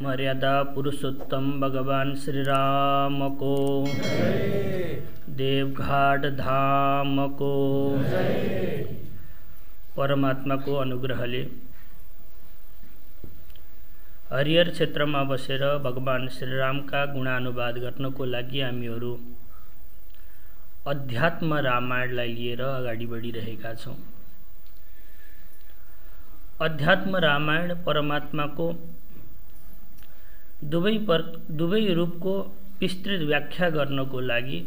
मर्यादा पुरुषोत्तम भगवान श्री राम को, देवघाट धाम को। परमात्मा को अनुग्रहले हरिहर क्षेत्रमा बसेर भगवान श्रीरामका गुणानुवाद गर्नको लागि हामीहरू अध्यात्म रामायणलाई लिएर अगाडि बढिरहेका छौं। अध्यात्म रामायण परमात्माको दुवै रूपको विस्तृत व्याख्या गर्नको लागि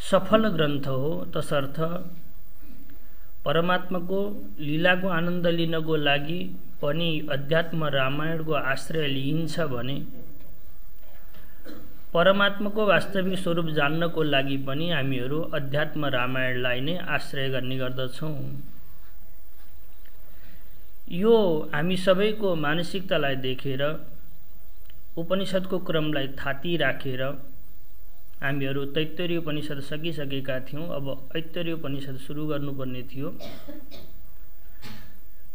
सफल ग्रन्थ हो। तसर्थ परमात्माको लीलाको आनन्द लिनको लागि पनि अध्यात्म रामायणको आश्रय लिइन्छ भने परमात्माको वास्तविक स्वरूप जान्नको लागि पनि हामीहरू अध्यात्म रामायणलाई नै आश्रय गर्ने गर्दछौं। यो हामी सबैको मानसिकतालाई देखेर उपनिषदको क्रमलाई थाती राखेर हामीहरू तैत्तिरीय उपनिषद सकिसकेका थियौं। अब ऐत्तिरीय उपनिषद सुरु गर्नुपर्ने थियो।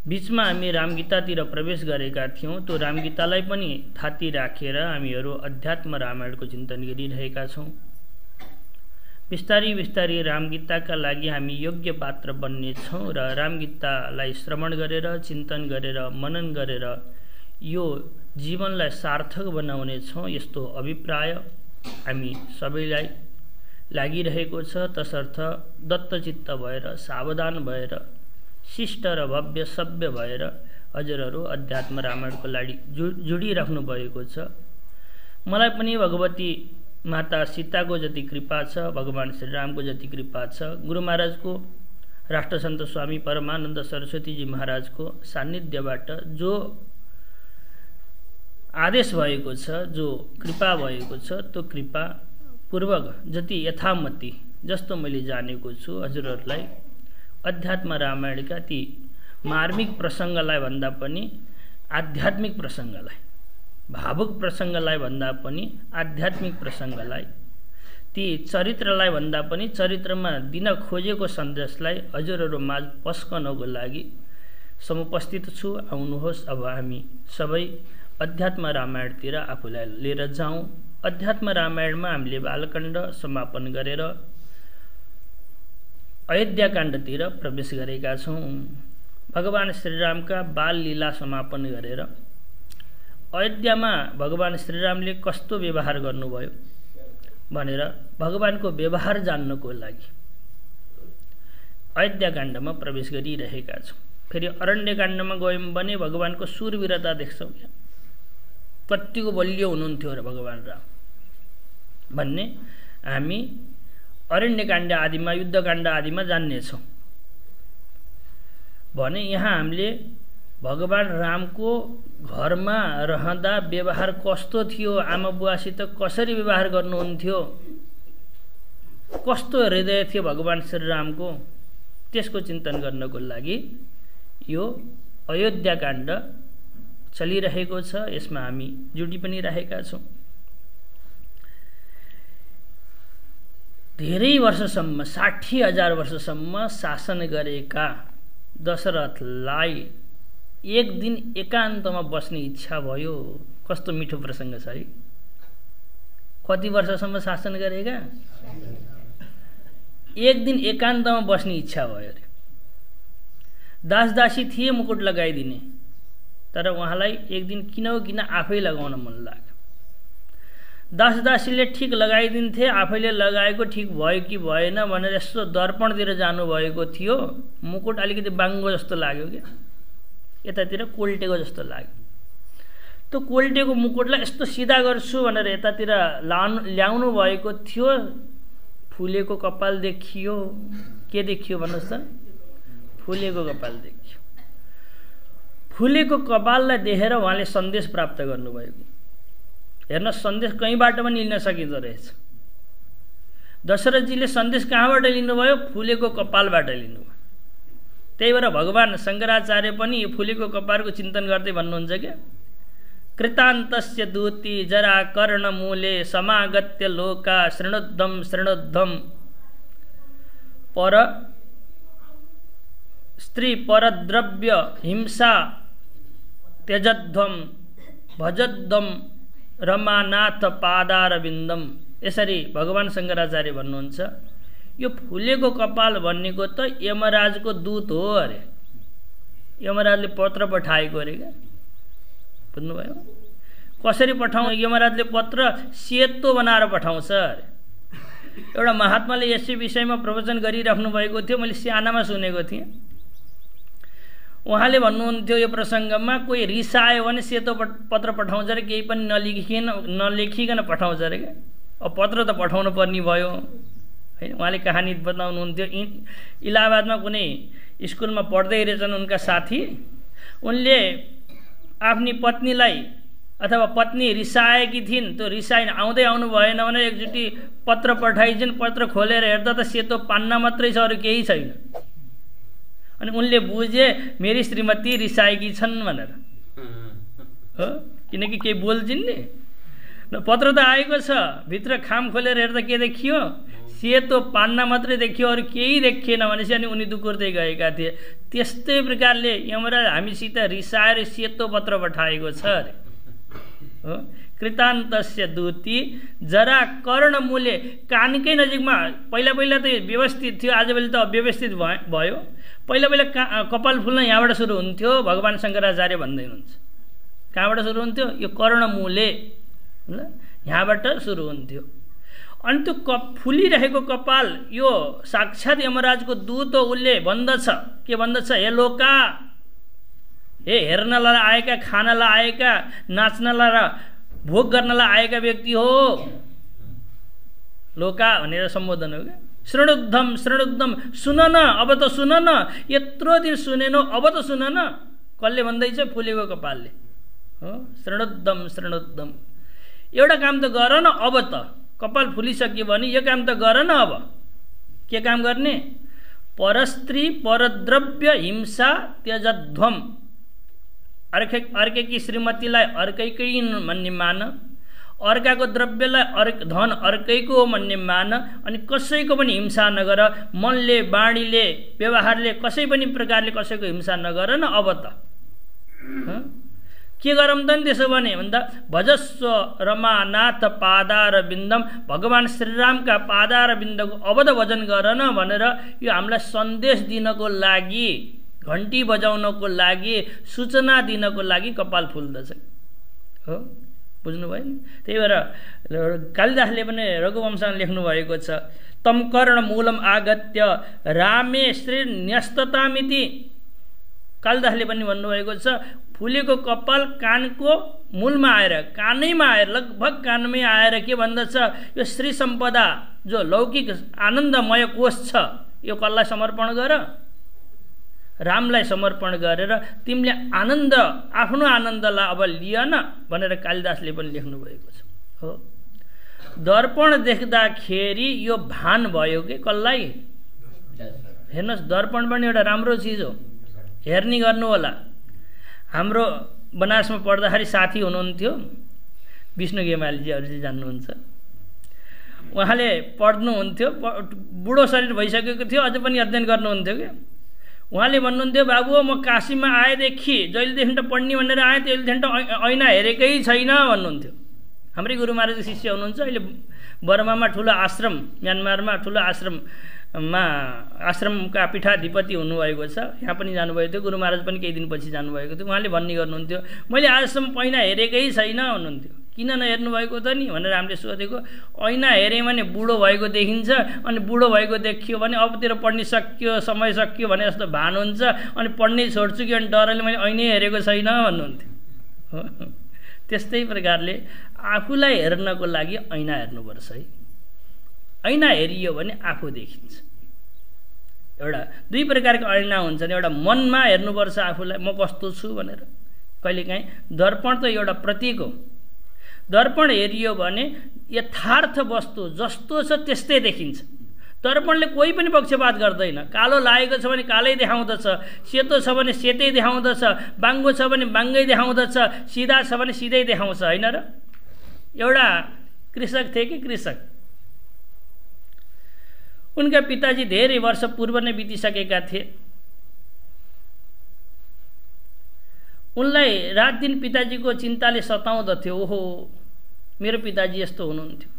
बीचमा हामी रामगीतातिर प्रवेश गरेका थियौं। त्यो रामगीतालाई पनि थाती राखेर हामीहरू अध्यात्म रामायणको चिन्तन गरिरहेका छौं। बिस्तारी बिस्तारी रामगीताका लागि हामी योग्य पात्र बन्ने छौं र रामगीतालाई श्रवण गरेर चिन्तन गरेर मनन गरेर यो जीवनलाई सार्थक बनाउने छौं। यस्तो अभिप्राय हामी सबैलाई लागिरहेको छ। तसर्थ दत्तचित्त भएर सावधान भएर शिष्ट र भव्य सभ्य भएर हजुरहरू अध्यात्म रामायणको लागि जोडिराख्नु भएको छ। मलाई पनि भगवती माता सीताको जति कृपा छ, भगवान श्रीरामको जति कृपा छ, गुरु महाराजको राष्ट्रसन्त स्वामी परमानन्द सरस्वतीजी महाराजको सान्निध्यबाट जो आदेश भएको छ, जो कृपा भएको छ, त्यो कृपा पूर्वक जति यथामति जस्तो मैले जानेको छु हजुरहरूलाई अध्यात्म रामायणका ती मार्मिक प्रसङ्गलाई भन्दा पनि आध्यात्मिक प्रसङ्गलाई, भावुक प्रसङ्गलाई भन्दा पनि आध्यात्मिक प्रसङ्गलाई, ती चरित्रलाई भन्दा पनि चरित्रमा दिन खोजेको सन्देशलाई हजुरहरू माझ पस्कनको लागि समुपस्थित छु। आउनुहोस् अब हामी सबै अध्यात्म रामायणतिर आफूलाई लिएर जाउँ। अध्यात्म रामायणमा हामीले बालकाण्ड समापन गरेर अयोध्याकाण्डतिर प्रवेश गरेका छौँ। भगवान श्रीरामका बाल लीला समापन गरेर अयोध्यामा भगवान श्रीरामले कस्तो व्यवहार गर्नुभयो भनेर भगवानको व्यवहार जान्नको लागि अयोध्याकाण्डमा प्रवेश गरिरहेका छौँ। फेरि अरण्यकाण्डमा गयौँ भने भगवानको शूरवीरता देख्छौँ। कतिको बलियो हुनुहुन्थ्यो र भगवान राम भन्ने हामी अरण्यकाण्ड आदिमा युद्धकाण्ड आदिमा जान्नेछौँ। भने यहाँ हामीले भगवान रामको घरमा रहँदा व्यवहार कस्तो थियो, आमा बुवासित कसरी व्यवहार गर्नुहुन्थ्यो, कस्तो हृदय थियो भगवान श्रीरामको, त्यसको चिन्तन गर्नको लागि यो अयोध्याकाण्ड चलिरहेको छ। यसमा हामी जुटी पनि रहेका छौँ। धेरै वर्षसम्म 60,000 वर्षसम्म शासन गरेका दशरथलाई एक दिन एकान्तमा बस्ने इच्छा भयो। कस्तो मिठो प्रसङ्ग छ है। कति वर्षसम्म शासन गरेका? एक दिन एकान्तमा बस्ने इच्छा भयो अरे। दासदासी थिए मुकुट लगाइदिने, तर उहाँलाई एक दिन किन हो किन आफै लगाउन मन लाग्यो। दासदासीले ठिक लगाइदिन्थे, आफैले लगाएको ठिक भयो कि भएन भनेर यसो दर्पणतिर जानुभएको थियो। मुकुट अलिकति बाङ्गो जस्तो लाग्यो क्या, यतातिर कोल्टेको जस्तो लाग्यो। त्यो कोल्टेको मुकुटलाई यस्तो सिधा गर्छु भनेर यतातिर ल्याउनु भएको थियो। फुलेको कपाल देखियो। के देखियो भन्नुहोस् त? फुलेको कपाल देखियो। फुलेको कपाललाई देखेर उहाँले सन्देश प्राप्त गर्नुभयो। हेर्न, सन्देश कहीँबाट पनि लिन सकिँदो रहेछ। दशरथजीले सन्देश कहाँबाट लिनुभयो? फुलेको कपालबाट लिनुभयो। त्यही भएर भगवान शङ्कराचार्य पनि यो फुलेको कपालको चिन्तन गर्दै भन्नुहुन्छ क्या, कृतान्तस्य दूती जरा कर्ण मूले समागत्य लोका शृणोद्धम शृणोद्धम पर स्त्री परद्रव्य हिंसा त्यजध्वम भजध्वम रमानाथ पादारविन्दम। यसरी भगवान् शङ्कराचार्य भन्नुहुन्छ यो फुलेको कपाल भन्नेको त यमराजको दूत हो अरे। यमराजले पत्र पठाएको अरे क्या, बुझ्नुभयो? कसरी पठाउँ? यमराजले पत्र सेतो बनाएर पठाउँछ अरे। एउटा महात्माले यसै विषयमा प्रवचन गरिराख्नु भएको थियो, मैले सानामा सुनेको थिएँ। उहाँले भन्नुहुन्थ्यो यो प्रसङ्गमा कोही रिसायो भने सेतो पत्र पठाउँछ अरे, केही पनि नलेखिकन पठाउँछ अरे क्या। अब पत्र त पठाउनु पर्ने भयो होइन। उहाँले कहानी बताउनुहुन्थ्यो, इलाहाबादमा कुनै स्कुलमा पढ्दै रहेछन् उनका साथी, उनले आफ्नी पत्नीलाई अथवा पत्नी रिसाएकी थिइन्, त्यो रिसाइन आउँदै आउनु भएन भने एकचोटि पत्र पठाइछन्। पत्र खोलेर हेर्दा त सेतो पान्ना मात्रै छ, अरू केही छैन। अनि उनले बुझे मेरी श्रीमती रिसाएकी छन् भनेर, हो, किनकि केही बोल्छिन् नि। पत्र त आएको छ, भित्र खाम खोलेर हेर्दा के देखियो? सेतो पान्ना मात्रै देखियो, अरू केही देखिएन भनेपछि अनि उनी दुकुर्दै गएका थिए। त्यस्तै प्रकारले यमराज हामीसित रिसाएर सेतो पत्र पठाएको छ अरे, हो। कृतान्तस्य दूती जरा कर्णमूले, कानकै नजिकमा। पहिला पहिला त व्यवस्थित थियो, आजभोलि त अव्यवस्थित भयो। पहिला पहिला कपाल फुल्न यहाँबाट सुरु हुन्थ्यो, भगवान् शङ्कराचार्य भन्दै हुनुहुन्छ। कहाँबाट सुरु हुन्थ्यो? यो कर्णमूले, यहाँबाट सुरु हुन्थ्यो। अनि त्यो फुलिरहेको कपाल यो साक्षात् यमराजको दूत हो। उसले भन्दछ, के भन्दछ? हे लोका, हे हेर्नलाई आएका, खानलाई आएका, नाच्नलाई र भोग गर्नलाई आएका व्यक्ति हो, लोका भनेर सम्बोधन हो क्या। श्रृणुद्धम श्रृणुद्धम, सुन न, अब त सुन न, यत्रो दिन सुनेनौ, अब त सुन न। कसले भन्दैछ? फुलेको कपालले, हो। श्रृणुद्धम श्रृणुद्धम, एउटा काम त गर न अब त, कपाल फुलिसक्यो भने यो काम त गर न। अब के काम गर्ने? परस्त्री परद्रव्य हिंसा त्यजध्वम, अर्कैकी श्रीमतीलाई अर्कैकै भन्ने मान, अर्काको द्रव्यलाई धन अर्कैको हो भन्ने मान, अनि कसैको पनि हिंसा नगर। मनले, बाणीले, व्यवहारले कसै पनि प्रकारले कसैको हिंसा नगर न अब त। के गरौँ त नि त्यसो भने भन्दा भजस्व रमानाथ पादारविन्दम, भगवान् श्रीरामका पादारविन्दको अवध भजन गर न भनेर यो हामीलाई सन्देश दिनको लागि, घन्टी बजाउनको लागि, सूचना दिनको लागि कपाल फुल्दछ, हो। बुझ्नुभयो नि? त्यही भएर कालिदासले पनि रघुवंशमा लेख्नु भएको छ, तम कर्ण मूलम आगत्य रामे श्री न्यस्ततामिति। कालिदासले पनि भन्नुभएको छ, फुलेको कपाल कानको मूलमा आएर, कानैमा आएर, लगभग कानमै आएर के भन्दछ? यो श्री सम्पदा जो लौकिक आनन्दमय कोष छ, यो कसलाई समर्पण गर? रामलाई समर्पण गरेर तिमीले आनन्द, आफ्नो आनन्दलाई अब लिएन भनेर कालिदासले पनि लेख्नु भएको छ, हो। दर्पण देख्दाखेरि यो भान भयो कि कसलाई? हेर्नुहोस्, दर्पण पनि एउटा राम्रो चिज हो, हेर्ने गर्नु होला। हाम्रो बनारसमा पढ्दाखेरि साथी हुनुहुन्थ्यो, विष्णु गेमालीजीहरू चाहिँ जान्नुहुन्छ। उहाँले पढ्नुहुन्थ्यो, बुढो शरीर भइसकेको थियो, अझै पनि अध्ययन गर्नुहुन्थ्यो क्या। उहाँले भन्नुहुन्थ्यो, बाबु म काशीमा आएदेखि जहिलेदेखि त पढ्ने भनेर आएँ त्यसैदेखि त ऐना हेरेकै छैन भन्नुहुन्थ्यो। हाम्रै गुरु महाराजको शिष्य हुनुहुन्छ, अहिले बर्मामा ठुलो आश्रम, म्यानमारमा ठुलो आश्रमका पीठाधिपति हुनुभएको छ। यहाँ पनि जानुभएको थियो, गुरु महाराज पनि केही दिनपछि जानुभएको थियो। उहाँले भन्ने गर्नुहुन्थ्यो, मैले आजसम्म ऐना हेरेकै छैन भन्नुहुन्थ्यो। किन नहेर्नु भएको त नि भनेर हामीले सोधेको। ऐना हेऱ्यो भने बुढो भएको देखिन्छ, अनि बुढो भएको देखियो भने अबतिर पढ्ने सकियो, समय सकियो भने जस्तो भान हुन्छ, अनि पढ्नै छोड्छु कि अनि डरले मैले ऐनै हेरेको छैन भन्नुहुन्थ्यो। त्यस्तै प्रकारले आफूलाई हेर्नको लागि ऐना हेर्नुपर्छ है। ऐना हेरियो भने आफू देखिन्छ। एउटा दुई प्रकारको ऐना हुन्छन्, एउटा मनमा हेर्नुपर्छ आफूलाई, म कस्तो छु भनेर। कहिलेकाहीँ दर्पण त एउटा प्रतीक हो। दर्पण हेरियो भने यथार्थ वस्तु जस्तो छ त्यस्तै देखिन्छ। दर्पणले कोही पनि पक्षपात गर्दैन। कालो लागेको छ भने कालै देखाउँदछ, सेतो छ भने सेतै देखाउँदछ, बाङ्गो छ भने बाङ्गै देखाउँदछ, सिधा छ भने सिधै देखाउँछ, होइन र? एउटा कृषक थिए कि कृषक, उनका पिताजी धेरै वर्ष पूर्व नै बितिसकेका थिए। उनलाई रात दिन पिताजीको चिन्ताले सताउँदथ्यो। ओहो, मेरो पिताजी यस्तो हुनुहुन्थ्यो,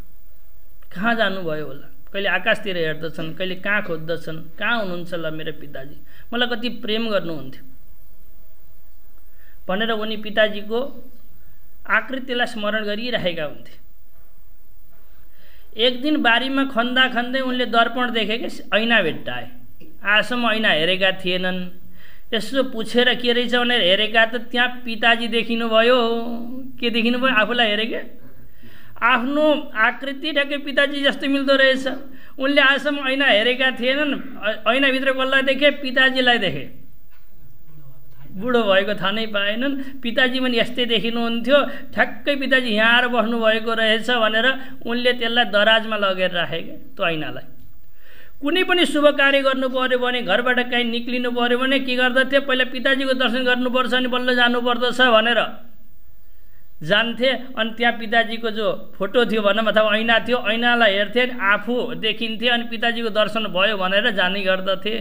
कहाँ जानुभयो होला, कहिले आकाशतिर हेर्दछन्, कहिले कहाँ खोज्दछन्, कहाँ हुनुहुन्छ ल मेरो पिताजी, मलाई कति प्रेम गर्नुहुन्थ्यो भनेर उनी पिताजीको आकृतिलाई स्मरण गरिरहेका हुन्थे। एक दिन बारीमा खन्दा खन्दै उनले दर्पण देखे कि ऐना भेट्टाए। आजसम्म ऐना हेरेका थिएनन्। यसो पुछेर के रहेछ भनेर हेरेका त त्यहाँ पिताजी देखिनुभयो। के देखिनुभयो? आफूलाई हेरेके आफ्नो आकृति ठ्याक्कै पिताजी जस्तै मिल्दो रहेछ। उनले आजसम्म ऐना हेरेका थिएनन्। ऐनाभित्र कसलाई देखे? पिताजीलाई देखे। बुढो भएको थाहा नै पाएनन्। पिताजी पनि यस्तै देखिनुहुन्थ्यो। ठ्याक्कै पिताजी यहाँ आएर बस्नुभएको रहेछ भनेर उनले त्यसलाई दराजमा लगेर राखेके त्यो ऐनालाई। कुनै पनि शुभ कार्य गर्नु पर्यो भने, घरबाट कहीँ निक्लिनु पर्यो भने के गर्दथे? पहिला पिताजीको दर्शन गर्नुपर्छ अनि बल्ल जानुपर्दछ भनेर जान्थे। अनि त्यहाँ पिताजीको जो फोटो थियो भनौँ अथवा ऐना थियो, ऐनालाई हेर्थे, आफू देखिन्थे अनि पिताजीको दर्शन भयो भनेर जाने गर्दथे।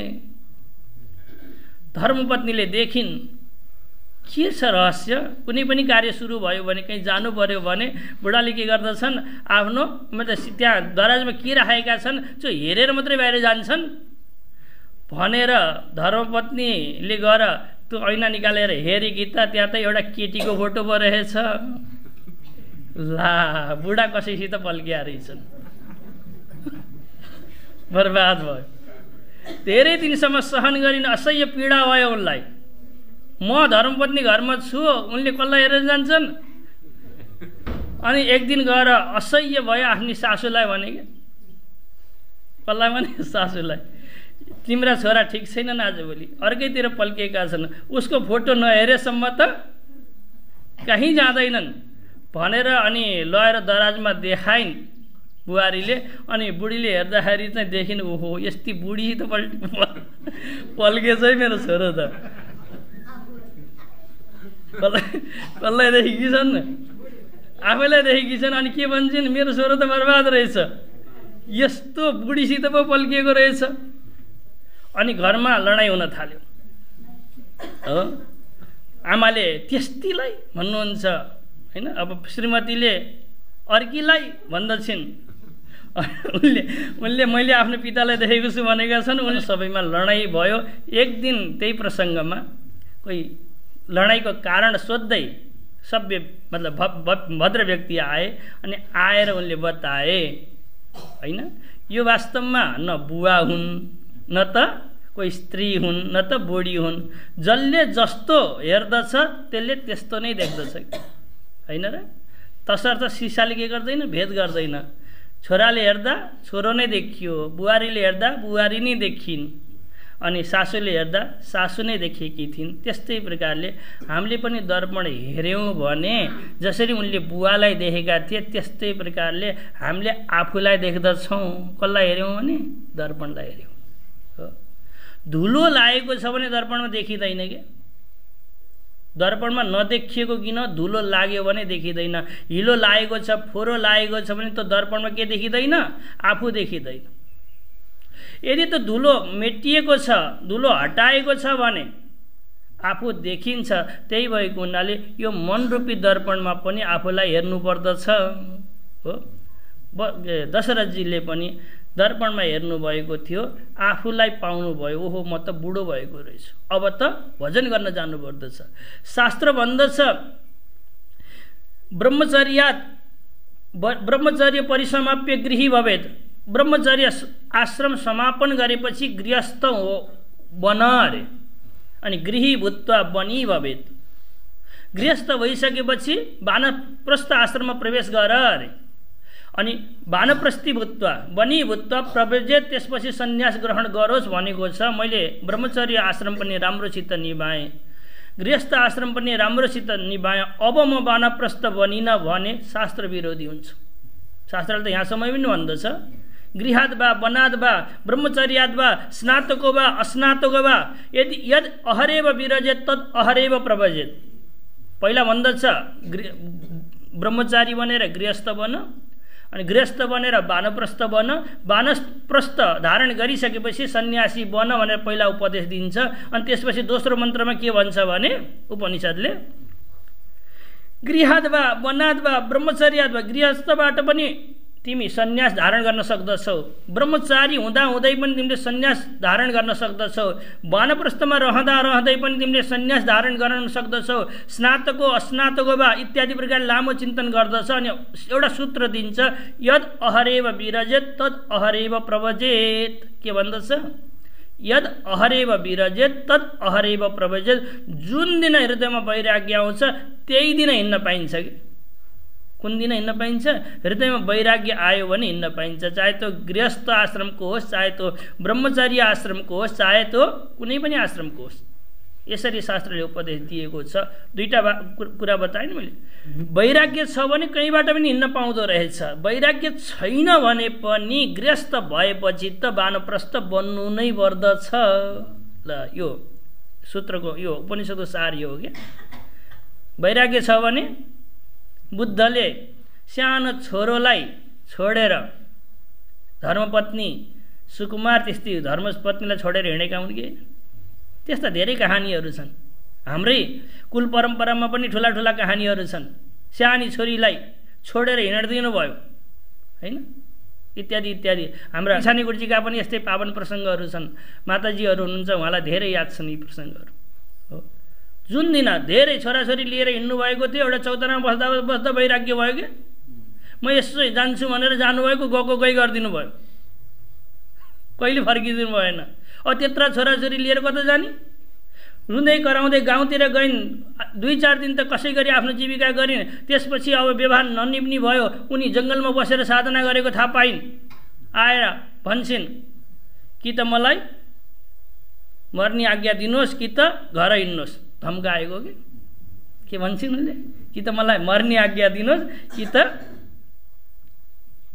धर्मपत्नीले देखिन् के छ रहस्य? कुनै पनि कार्य सुरु भयो भने, कहीँ जानु पर्यो भने बुढाले के गर्दछन्? आफ्नो मतलब त्यहाँ दराजमा के राखेका छन् त्यो हेरेर मात्रै बाहिर जान्छन् भनेर धर्मपत्नीले गएर त्यो ऐना निकालेर हेरेकी त त्यहाँ त एउटा केटीको फोटो पो रहेछ। ला, बुढा कसैसित पल्किया रहेछन्। बर्बाद भयो। धेरै दिनसम्म सहन गरिन असह्य पीडा भयो उनलाई। म धर्मपत्नी घरमा छु, उनले कसलाई हेरेर जान्छन्? अनि एक दिन गएर असह्य भयो। आफ्नी सासूलाई भने के? कसलाई भने? सासूलाई। तिम्रा छोरा ठिक छैनन्, आजभोलि अर्कैतिर पल्किएका छन्, उसको फोटो नहेरेसम्म त कहीँ जाँदैनन् भनेर अनि लगेर दराजमा देखाइन् बुहारीले। अनि बुढीले हेर्दाखेरि चाहिँ देखिन्, ओहो यस्तै बुढी त पल्केछ है मेरो छोरो त। कसलाई देखेकी छन्? आफैलाई देखेकी छन्। अनि के भन्छन्? मेरो छोरो त बर्बाद रहेछ, यस्तो बुढीसित पो पल्किएको रहेछ। अनि घरमा लडाइँ हुन थाल्यो। हो, आमाले त्यस्तीलाई भन्नुहुन्छ होइन, अब श्रीमतीले अर्कीलाई भन्दछिन्। उनले मैले आफ्नो पितालाई देखेको छु भनेका छन्। उनले सबैमा लडाइँ भयो। एक दिन त्यही प्रसङ्गमा कोही लडाइँको कारण सोध्दै सभ्य मतलब भद्र व्यक्ति आए। अनि आएर उनले बताए होइन, यो वास्तवमा न बुवा हुन्, न त कोही स्त्री हुन्, न त बुढी हुन्। जसले जस्तो हेर्दछ त्यसले त्यस्तो नै देख्दछ होइन र? तसर्थ सिसाले के गर्दैन? भेद गर्दैन। छोराले हेर्दा छोरो नै देखियो, बुहारीले हेर्दा बुहारी नै देखिन्, अनि सासूले हेर्दा सासू नै देखेकी थिइन्। त्यस्तै प्रकारले हामीले पनि दर्पण हेऱ्यौँ भने जसरी उनले बुवालाई देखेका थिए त्यस्तै प्रकारले हामीले आफूलाई देख्दछौँ। कसलाई हेऱ्यौँ भने? दर्पणलाई हेऱ्यौँ। हो, धुलो लागेको छ भने दर्पणमा देखिँदैन के? दर्पणमा नदेखिएको किन? धुलो लाग्यो भने देखिँदैन। हिलो लागेको छ, फोहोरो लागेको छ भने त दर्पणमा के देखिँदैन? आफू देखिँदैन। यदि त धुलो मेटिएको छ, धुलो हटाएको छ भने आफू देखिन्छ। त्यही भएको हुनाले यो मनरूपी दर्पणमा पनि आफूलाई हेर्नुपर्दछ। हो, दशरथजीले पनि दर्पणमा हेर्नुभएको थियो, आफूलाई पाउनुभयो। ओहो, म त बुढो भएको रहेछु, अब त भजन गर्न जानुपर्दछ। शास्त्र भन्दछ ब्रह्मचर्य परिसमाप्य गृही भवेत्। ब्रह्मचर्य आश्रम समापन गरेपछि गृहस्थ हो बन अरे, अनि गृही भूत्वा बनी भवेत्। गृहस्थ भइसकेपछि वानप्रस्थ आश्रममा प्रवेश गर अरे, अनि वानप्रस्थी भूत्वा बनी भूत्वा प्रव्रजेत, त्यसपछि सन्यास ग्रहण गरोस् भनेको छ। मैले ब्रह्मचर्य आश्रम पनि राम्रोसित निभाएँ, गृहस्थ आश्रम पनि राम्रोसित निभाएँ, अब म वानप्रस्थ बनिन भने शास्त्र विरोधी हुन्छ। शास्त्रले त यहाँसम्म पनि भन्दछ, गृहाद् वा वनाद् वा ब्रह्मचर्याद् वा स्नातको वा अस्नातको वा यद अहरेव विरजेत तद अहरेव प्रव्रजेत। पहिला भन्दछ ब्रह्मचारी बनेर गृहस्थ बन, अनि गृहस्थ बनेर वानप्रस्थ बन, वानप्रस्थ धारण गरिसकेपछि सन्यासी बन भनेर पहिला उपदेश दिन्छ। अनि त्यसपछि दोस्रो मन्त्रमा के भन्छ भने उपनिषदले गृहाद् वा वनाद् वा ब्रह्मचर्याद् वा गृहस्थबाट पनि तिमी सन्यास धारण गर्न सक्दछौ, ब्रह्मचारी हुँदा हुँदै पनि तिमीले सन्यास धारण गर्न सक्दछौ, वानप्रस्थमा रहँदा रहँदै पनि तिमीले सन्यास धारण गर्न सक्दछौ, स्नातको अस्नातको वा इत्यादि प्रकार लामो चिन्तन गर्दछ। अनि एउटा सूत्र दिन्छ यद अहरेव विरजेत तद अहरेव प्रवजेत। के भन्दछ? यद अहरेव विरजेत तद अहरेव प्रवजेत। जुन दिन हृदयमा वैराग्य आउँछ त्यही दिन हिँड्न पाइन्छ कि कुन दिन हिँड्न पाइन्छ? हृदयमा वैराग्य आयो भने हिँड्न पाइन्छ, चाहे त्यो गृहस्थ आश्रमको होस्, चाहे त्यो ब्रह्मचर्य आश्रमको होस्, चाहे त्यो कुनै पनि आश्रमको होस्। यसरी शास्त्रले उपदेश दिएको छ। दुईटा कुरा बताएँ नि मैले। वैराग्य छ भने कहीँबाट पनि हिँड्न पाउँदो रहेछ, वैराग्य छैन भने पनि गृहस्थ भएपछि त वानप्रस्थ बन्नु नै पर्दछ। ल यो सूत्रको यो उपनिषदको सार यो हो क्या। वैराग्य छ भने बुद्धले सानो छोरोलाई छोडेर धर्मपत्नी सुकुमार त्यस्तै धर्मपत्नीलाई छोडेर हिँडेका हुन् कि? त्यस्ता धेरै कहानीहरू छन्। हाम्रै कुल परम्परामा पनि ठुला ठुला कहानीहरू छन्। सानी छोरीलाई छोडेर हिँड्दिनु भयो हैन, इत्यादि इत्यादि। हाम्रा छानी गुरुजीका पनि यस्तै पावन प्रसङ्गहरू छन्। माताजीहरू हुनुहुन्छ, उहाँलाई धेरै याद छन् यी प्रसङ्गहरू। हो, जुन दिन धेरै छोराछोरी लिएर हिँड्नु भएको थियो, एउटा चौतारामा बस्दा बस्दा वैराग्य भयो कि म यसो जान्छु भनेर जानुभएको, गएको गई गरिदिनु भयो, कहिले फर्किदिनु भएन। अब त्यत्रा छोराछोरी लिएर कता जाने? रुँदै कराउँदै गाउँतिर गइन्, 2-4 दिन त कसै गरी आफ्नो जीविका गरिन्। त्यसपछि अब व्यवहार ननिप्नी भयो, उनी जङ्गलमा बसेर साधना गरेको थाहा पाइन्। आएर भन्छन् कि त मलाई मर्ने आज्ञा दिनुहोस् कि त घर हिँड्नुहोस्। धम्काएको के भन्छन् उनले? कि त मलाई मर्ने आज्ञा दिनुहोस् कि त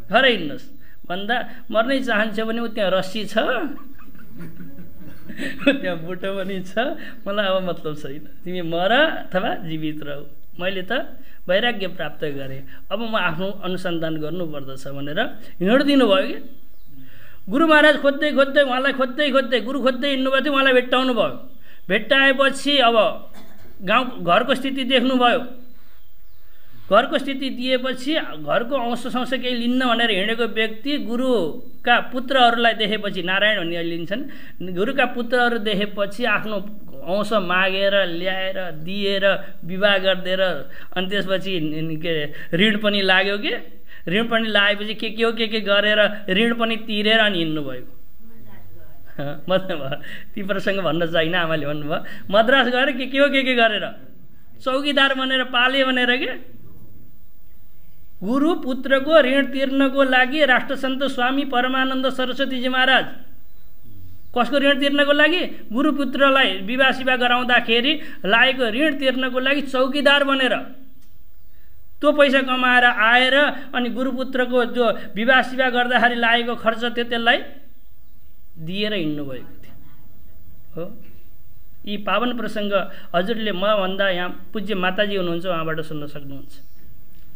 घर हिँड्नुहोस्। भन्दा मर्नै चाहन्छ भने ऊ त्यहाँ रस्सी छ, त्यहाँ बुटो पनि छ, मलाई अब मतलब छैन, तिमी मर अथवा जीवित रहौ, मैले त वैराग्य प्राप्त गरेँ, अब म आफ्नो अनुसन्धान गर्नुपर्दछ भनेर हिँडिदिनु भयो कि। गुरु महाराज खोज्दै खोज्दै उहाँलाई खोज्दै गुरु खोज्दै हिँड्नुभयो थियो, उहाँलाई भेट्टाउनु भयो। भेट्टाएपछि अब गाउँ घरको स्थिति देख्नुभयो। घरको स्थिति दिएपछि घरको अंश केही लिन्न भनेर हिँडेको व्यक्ति गुरुका पुत्रहरूलाई देखेपछि, नारायण भन्ने लिन्छन्, गुरुका पुत्रहरू देखेपछि आफ्नो अंश मागेर ल्याएर दिएर विवाह गरिदिएर अनि त्यसपछि के ऋण पनि लाग्यो कि। ऋण पनि लागेपछि के हो के गरेर ऋण पनि तिरेर अनि हिँड्नुभयो। ती प्रसङ्ग भन्न चाहिन, आमाले भन्नुभयो मद्रास गएर के हो के गरेर चौकीदार बनेर पाले भनेर के। गुरु पुत्रको ऋण तिर्नको लागि राष्ट्रसन्त स्वामी परमानन्द सरस्वतीजी महाराज कसको ऋण तिर्नको लागि? गुरु पुत्रलाई विवाह शिवाह गराउँदाखेरि लागेको ऋण तिर्नको लागि चौकीदार बनेर त्यो पैसा कमाएर आएर अनि गुरुपुत्रको जो विवाह शिवाह गर्दाखेरि लागेको खर्च थियो त्यसलाई दिएर हिँड्नु भएको थियो। हो, यी पावन प्रसङ्ग हजुरले म भन्दा यहाँ पूज्य माताजी हुनुहुन्छ, उहाँबाट सुन्न सक्नुहुन्छ।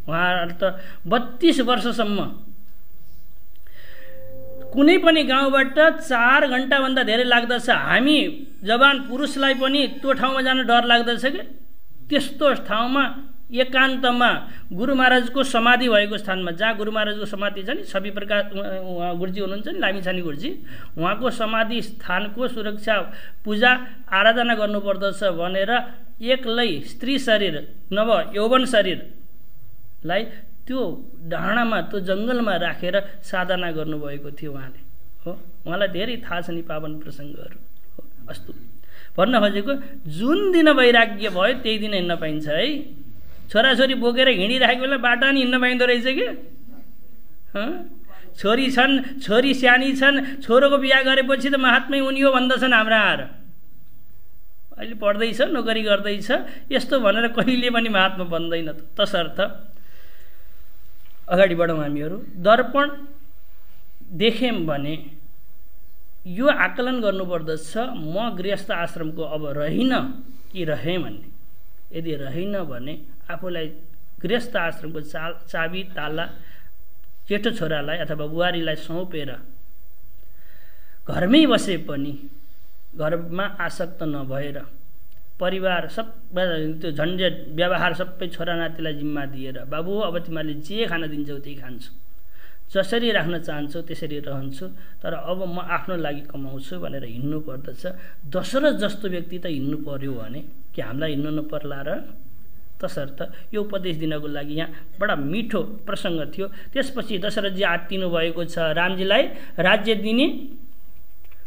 उहाँहरू त 32 वर्षसम्म कुनै पनि गाउँबाट 4 घण्टाभन्दा धेरै लाग्दछ। हामी जवान पुरुषलाई पनि त्यो ठाउँमा जान डर लाग्दछ कि। त्यस्तो ठाउँमा एकान्तमा गुरु महाराजको समाधि भएको स्थानमा, जहाँ गुरु महाराजको समाधि छ नि, छवि प्रकाश उहाँ गुरुजी हुनुहुन्छ नि, लामिछाने गुरुजी, उहाँको समाधि स्थानको सुरक्षा पूजा आराधना गर्नुपर्दछ भनेर एक्लै स्त्री शरीर नभ यौवन शरीरलाई त्यो डाँडामा त्यो जङ्गलमा राखेर साधना गर्नुभएको थियो उहाँले। हो, उहाँलाई धेरै थाहा छ नि पावन प्रसङ्गहरू। हो, अस्तु भन्न खोजेको जुन दिन वैराग्य भयो त्यही दिन हिँड्न पाइन्छ है। छोराछोरी बोकेर हिँडिरहेको बेला बाटा नि हिँड्न पाइँदो रहेछ कि। छोरी छन्, छोरी सानी छन्, छोरोको बिहा गरेपछि त महात्मै उनी हो भन्दछन् हाम्रा आएर। अहिले पढ्दैछ, नोकरी गर्दैछ, यस्तो भनेर कहिले पनि महात्मा बन्दैन। तसर्थ अगाडि बढौँ हामीहरू। दर्पण देख्यौँ भने यो आकलन गर्नुपर्दछ, म गृहस्थ आश्रमको अब रहिन कि रहेँ भन्ने। यदि रहेन भने आफूलाई गृहस्थ आश्रमको चाबी ताला जेठो छोरालाई अथवा बुहारीलाई सुम्पेर घरमै बसे पनि घरमा आसक्त नभएर परिवार सबै त्यो झन्झट व्यवहार सबै छोरा नातिलाई जिम्मा दिएर बाबु अब तिमीले जे खान दिन्छौ त्यही खान्छु, जसरी राख्न चाहन्छौ त्यसरी रहन्छु, तर अब म आफ्नो लागि कमाउँछु भनेर हिँड्नु पर्दछ। दशरथ जस्तो व्यक्ति त हिँड्नु पर्यो भने कि हामीलाई हिँड्नु नपर्ला र? तसर्थ यो उपदेश दिनको लागि यहाँ बडा मिठो प्रसङ्ग थियो। त्यसपछि दशरथजी आत्तिनु भएको छ, रामजीलाई राज्य दिने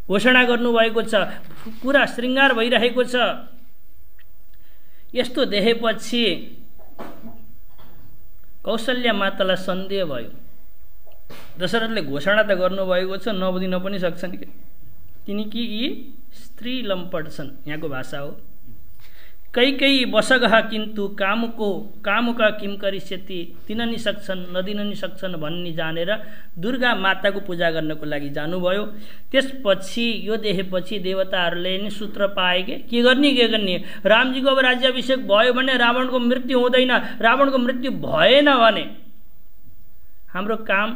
घोषणा गर्नुभएको छ, पुरा श्रृङ्गार भइरहेको छ। यस्तो देखेपछि कौशल्या मातालाई सन्देह भयो। दशरथले घोषणा त गर्नुभएको छ, नबुझिन पनि सक्छन् किनकि यी स्त्री लम्पट छन्, यहाँको भाषा हो। कैकेयी बसगह किन्तु कामुका किम करिष्यति, दिन नि सक्छन् नदिन नि सक्छन् भन्ने जानेर दुर्गा माताको पूजा गर्नको लागि जानुभयो। त्यसपछि यो देखेपछि देवताहरूले नि सूत्र पाए के गर्ने रामजीको अब राज्याभिषेक भयो भने रावणको मृत्यु हुँदैन, रावणको मृत्यु भएन भने हाम्रो काम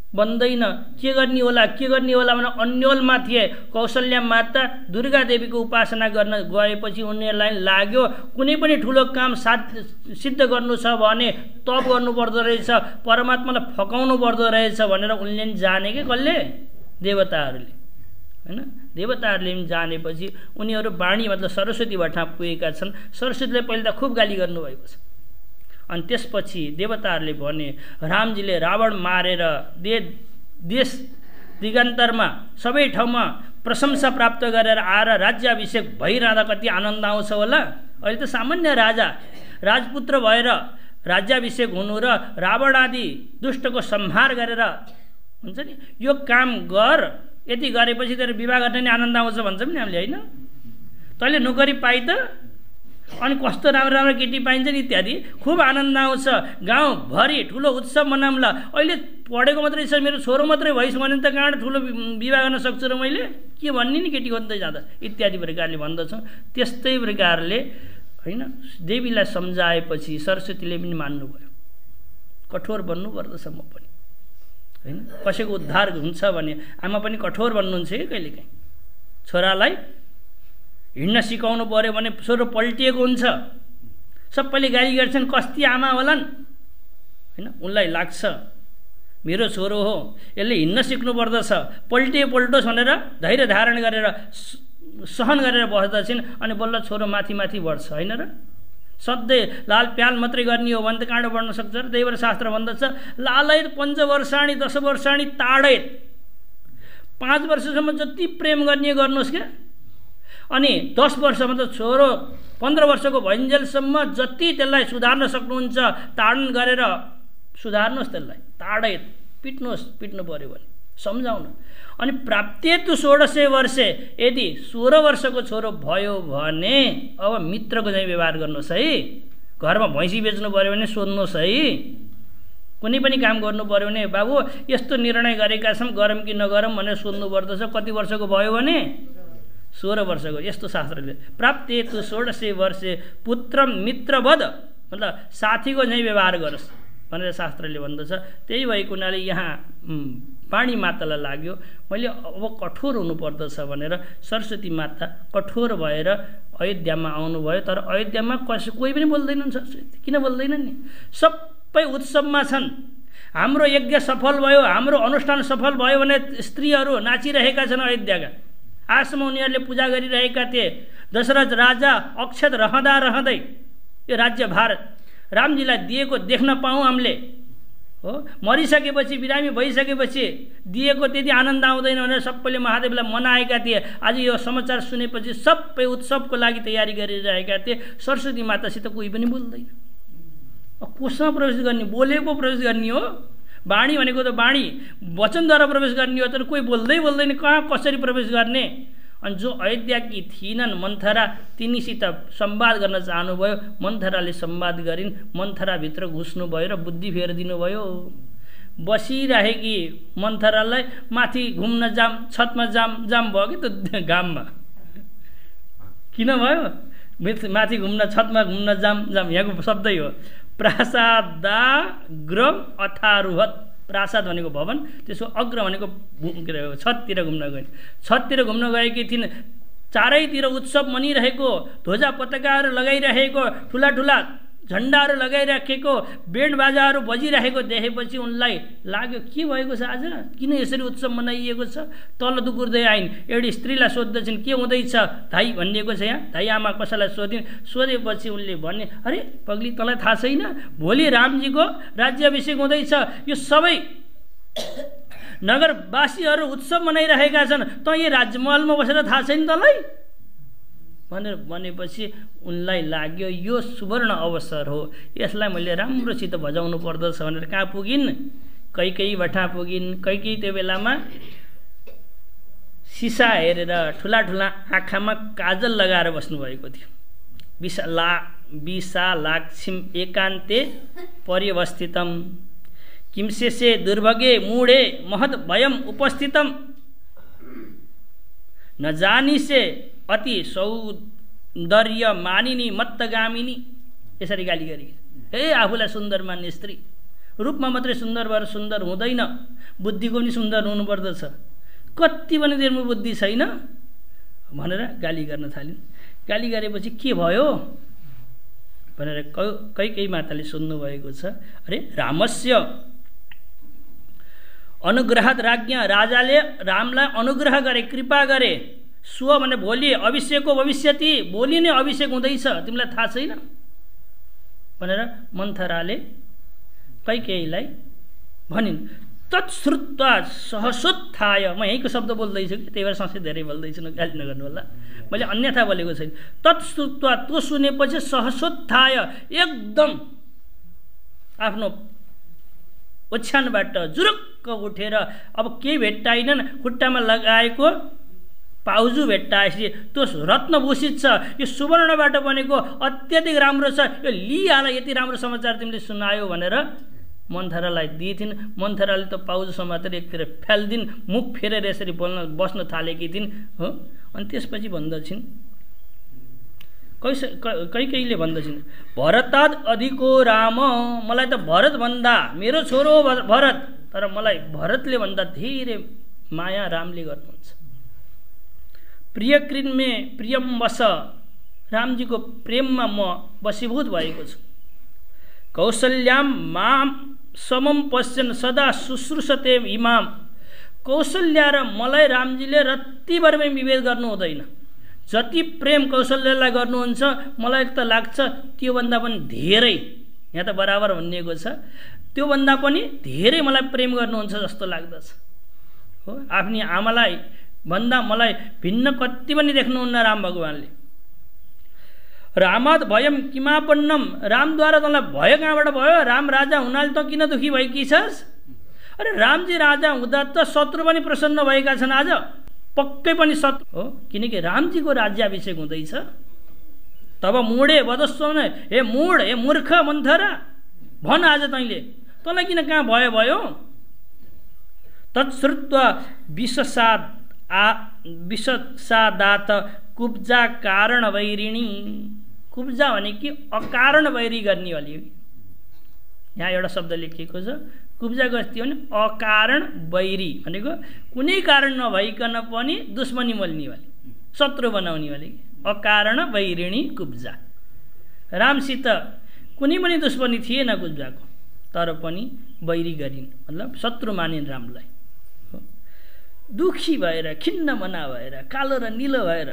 बन्दैन, के गर्ने होला भने अन्योलमा थिए। कौशल्या माता दुर्गा देवीको उपासना गर्न गएपछि उनीहरूलाई लाग्यो कुनै पनि ठुलो काम सिद्ध गर्नु छ भने तप गर्नु पर्दो रहेछ, परमात्मालाई फकाउनु पर्दो रहेछ भनेर उनले नि जाने के कसले? देवताहरूले, हैन? देवताहरूले पनि जानेपछि उनीहरू वाणी मतलब सरस्वती भट्टमा पुगेका छन्। सरस्वतीले पहिले त खुब गाली गर्नुभएको छ। अनि त्यसपछि देवताहरूले भने रामजीले रावण मारेर देश दिगन्तरमा सबै ठाउँमा प्रशंसा प्राप्त गरेर आएर राज्याभिषेक भइरहँदा कति आनन्द आउँछ होला। अहिले त सामान्य राजा राजपुत्र भएर राज्याभिषेक हुनु र रावण आदि दुष्टको संहार गरेर हुन्छ नि, यो काम गर, यति गरेपछि तेरो विवाह गर्ने नि आनन्द आउँछ भन्छौँ नि हामीले, होइन? तैँले नोकरी पाइ त, अनि कस्तो राम्रो राम्रो केटी पाइन्छ नि इत्यादि, खुब आनन्द आउँछ। गाउँभरि ठुलो उत्सव मनाउँला। अहिले पढेको मात्रै छ, मेरो छोरो मात्रै भइस् भने त कहाँ ठुलो विवाह गर्न सक्छु र मैले के भन्ने नि केटी खोज्दै जाँदा इत्यादि प्रकारले भन्दछौँ। त्यस्तै प्रकारले होइन देवीलाई सम्झाएपछि सरस्वतीले पनि मान्नुभयो, कठोर बन्नु पर्दछ म पनि, होइन? कसैको उद्धार हुन्छ भने आमा पनि कठोर बन्नुहुन्छ कि कहिलेकाहीँ। छोरालाई हिँड्न सिकाउनु पर्यो भने छोरो पल्टिएको हुन्छ, सबैले गाली गर्छन्, कस्ती आमा होलान्, होइन? उनलाई लाग्छ मेरो छोरो हो, यसले हिँड्न सिक्नु पर्दछ, पल्टोस् भनेर धैर्य धारण गरेर सहन गरेर बस्दछन्। अनि बल्ल छोरो माथि माथि बढ्छ, होइन र? सधैँ लाल प्याल मात्रै गर्ने हो भने त कहाँबाट बढ्न सक्छ र? त्यही भएर शास्त्र भन्दछ लालयत 5 वर्षाणी 10 वर्षाणी ताडयत, 5 वर्षसम्म जति प्रेम गर्ने गर्नुहोस् क्या, अनि 10 वर्षमा त छोरो 15 वर्षको भइन्जेलसम्म जति त्यसलाई सुधार्न सक्नुहुन्छ ताडन गरेर सुधार्नुहोस्, त्यसलाई ताडयत, पिट्नु पर्यो भने सम्झाउनु। अनि प्राप्तेतु 16 वर्षे, यदि 16 वर्षको छोरो भयो भने अब मित्रको चाहिँ व्यवहार गर्नुहोस् है। घरमा भैँसी बेच्नु पर्यो भने सोध्नुहोस् है। कुनै पनि काम गर्नु पर्यो भने बाबु यस्तो निर्णय गरेका छौँ, गरौँ कि नगरौँ भनेर सोध्नु पर्दछ। कति वर्षको भयो भने 16 वर्षको। यस्तो शास्त्रले प्राप्तेतु 16 वर्षे पुत्रम मित्रवद, मतलब साथीको चाहिँ व्यवहार गरोस् भनेर शास्त्रले भन्दछ। त्यही भएको हुनाले यहाँ वाणी मातालाई लाग्यो मैले अब कठोर हुनुपर्दछ भनेर सरस्वती माता कठोर भएर अयोध्यामा आउनुभयो। तर अयोध्यामा कोही पनि बोल्दैनन् सरस्वती, किन बोल्दैनन् नि? सबै उत्सवमा छन्। हाम्रो यज्ञ सफल भयो, हाम्रो अनुष्ठान सफल भयो भने स्त्रीहरू नाचिरहेका छन् अयोध्याका। आजसम्म उनीहरूले पूजा गरिरहेका थिए। दशरथ राजा अक्षत रहँदै यो राज्यभार रामजीलाई दिएको देख्न पाऊँ हामीले, हो? मरिसकेपछि बिरामी भइसकेपछि दिएको त्यति आनन्द आउँदैन भनेर सबैले महादेवलाई मनाएका थिए। आज यो समाचार सुनेपछि सबै उत्सवको लागि तयारी गरिरहेका थिए। सरस्वती मातासित कोही पनि बोल्दैन। कोसँग प्रवेश गर्ने? बोलेको प्रवेश गर्ने हो। वाणी भनेको त वाणी वचनद्वारा प्रवेश गर्ने हो, तर कोही बोल्दैन। कहाँ कसरी प्रवेश गर्ने? अनि जो अयोध्याकी थिइनन् मन्थरा, तिनीसित संवाद गर्न चाहनुभयो। मन्थराले संवाद गरिन्। मन्थराभित्र घुस्नुभयो र बुद्धि फेरिदिनु भयो। बसिरहेकी मन्थरालाई माथि घुम्न जाम, छतमा जाम भयो कि त घाममा। किन भयो? माथि घुम्न, छतमा घुम्न जाम। यहाँको शब्दै हो। प्रासादाग्रम अथारुहत, प्रासाद भनेको भवन, त्यसको अग्र भनेको छततिर घुम्न गए। छततिर घुम्न गएकी थिइन्। चारैतिर उत्सव मनिरहेको, ध्वजा पताकाहरू लगाइरहेको, ठुला ठुला झन्डाहरू लगाइराखेको, बेन्ड बाजाहरू बजिरहेको देखेपछि उनलाई लाग्यो के भएको छ आज, किन यसरी उत्सव मनाइएको छ। तल दुकुर्दै आइन्। एउटी स्त्रीलाई सोध्दछिन् के हुँदैछ धाइ भनिएको छ यहाँ। धाइ आमा कसैलाई सोधेपछि उनले भने, अरे पग्ली तँलाई थाहा छैन, भोलि रामजीको राज्याभिषेक हुँदैछ, यो सबै नगरवासीहरू उत्सव मनाइरहेका छन्, त यो राजमहलमा बसेर थाहा छैन तँलाई भनेर भनेपछि उनलाई लाग्यो यो सुवर्ण अवसर हो, यसलाई मैले राम्रोसित बजाउनु पर्दछ भनेर कहाँ पुगिन्, कैकेयी बठा पुगिन्। कैकेयी त्यो बेलामा सिसा हेरेर ठुला ठुला आँखामा काजल लगाएर बस्नुभएको थियो। विशालाक्षीम एकान्ते पर्यवस्थितम किमशेषे दुर्भगे मूढे महत् भयम उपस्थितम न जानिसे अति सौन्दर्य मानिनी मत्तगामिनी। यसरी गाली गरी, हे आफूलाई सुन्दर मान्ने स्त्री, रूपमा मात्रै सुन्दर भएर सुन्दर हुँदैन, बुद्धिको पनि सुन्दर हुनुपर्दछ, कति पनि देरमा बुद्धि छैन भनेर गाली गर्न थालिन्। गाली गरेपछि के भयो भनेर कैकेयी माताले सोध्नुभएको छ। अरे रामस्य अनुग्रहात् राज्ञा, राजाले रामलाई अनुग्रह गरे, कृपा गरे। स्व भने भोलि, अभिषेकको भविष्यति, भोलि नै अभिषेक हुँदैछ, तिमीलाई थाहा छैन भनेर मन्थराले कैकेयीलाई भनिन्। तत्श्रुत्वा सहसोत्थाय, म यहीँको शब्द बोल्दैछु कि त्यही भएर संस्कृत धेरै बोल्दैछु, गाली नगर्नु होला, मैले अन्यथा बोलेको छैन। तत्श्रुत्वा, त्यो सुनेपछि सहसोत्थाय, एकदम आफ्नो ओछ्यानबाट जुरुक्क उठेर, अब केही भेट्टाइनन्, खुट्टामा लगाएको पाउजु भेट्टाएपछि त्यो रत्नभूषित छ, यो सुवर्णबाट बनेको अत्यधिक राम्रो छ, यो लिइहाल, यति राम्रो समाचार तिमीले सुनायो भनेर मन्थरालाई दिइथिन्। मन्थराले त पाउजु समातेर एकतिर फ्याल्दिन्, मुख फेरेर यसरी बस्न थालेकी थिइन् हो। अनि त्यसपछि भन्दछिन्, कैकेयीले भन्दछिन्, भरताद अधिको राम, मलाई त भरत भन्दा, मेरो छोरो भरत, तर मलाई भरतले भन्दा धेरै माया रामले गर्नुहुन्छ। प्रियकृन्मे प्रियम वस, रामजीको प्रेममा म वशीभूत भएको छु। कौशल्याम माम समम पश्यन् सदा शुश्रूषते इमाम, कौशल्या र मलाई रामजीले रत्तिभर पनि विभेद गर्नु हुँदैन। जति प्रेम कौशल्यालाई गर्नुहुन्छ मलाई त लाग्छ त्योभन्दा पनि धेरै, यहाँ त बराबर भनिएको छ, त्योभन्दा पनि धेरै मलाई प्रेम गर्नुहुन्छ जस्तो लाग्दछ हो। आफ्नी आमालाई भन्दा मलाई भिन्न कति पनि देख्नुहुन्न राम भगवानले। रामाद भयम किमापन्नम, रामद्वारा तँलाई भय कहाँबाट भयो, राम राजा हुनाले त किन दुखी भएकी छस्। अरे रामजी राजा हुँदा त शत्रु पनि प्रसन्न भएका छन्, आज पक्कै पनि शत्रु हो, किनकि रामजीको राज्याभिषेक हुँदैछ। तब मुडे वदस्वने, हे मूढ, हे मूर्ख मन्थरा, भन आज तैँले, तँलाई किन कहाँ भय भयो। तत्श्रुत्वा विषसादात कुब्जा कारण वैरिणी, कुब्जा भने कि अकारण वैरी गर्ने वाली, यहाँ एउटा शब्द लेखिएको छ। कुब्जा गस्ती भने अकारण वैरी भनेको कुनै कारण नभइकन पनि दुश्मनी मोल्ने वाली, शत्रु बनाउने वाली, अकारण वैरिणी कुब्जा। रामसित कुनै पनि दुश्मनी थिएन कुब्जाको, तर पनि वैरी गरिन्, मतलब शत्रु मानिन् रामलाई। दुखी भएर, खिन्न मना भएर, कालो र निलो भएर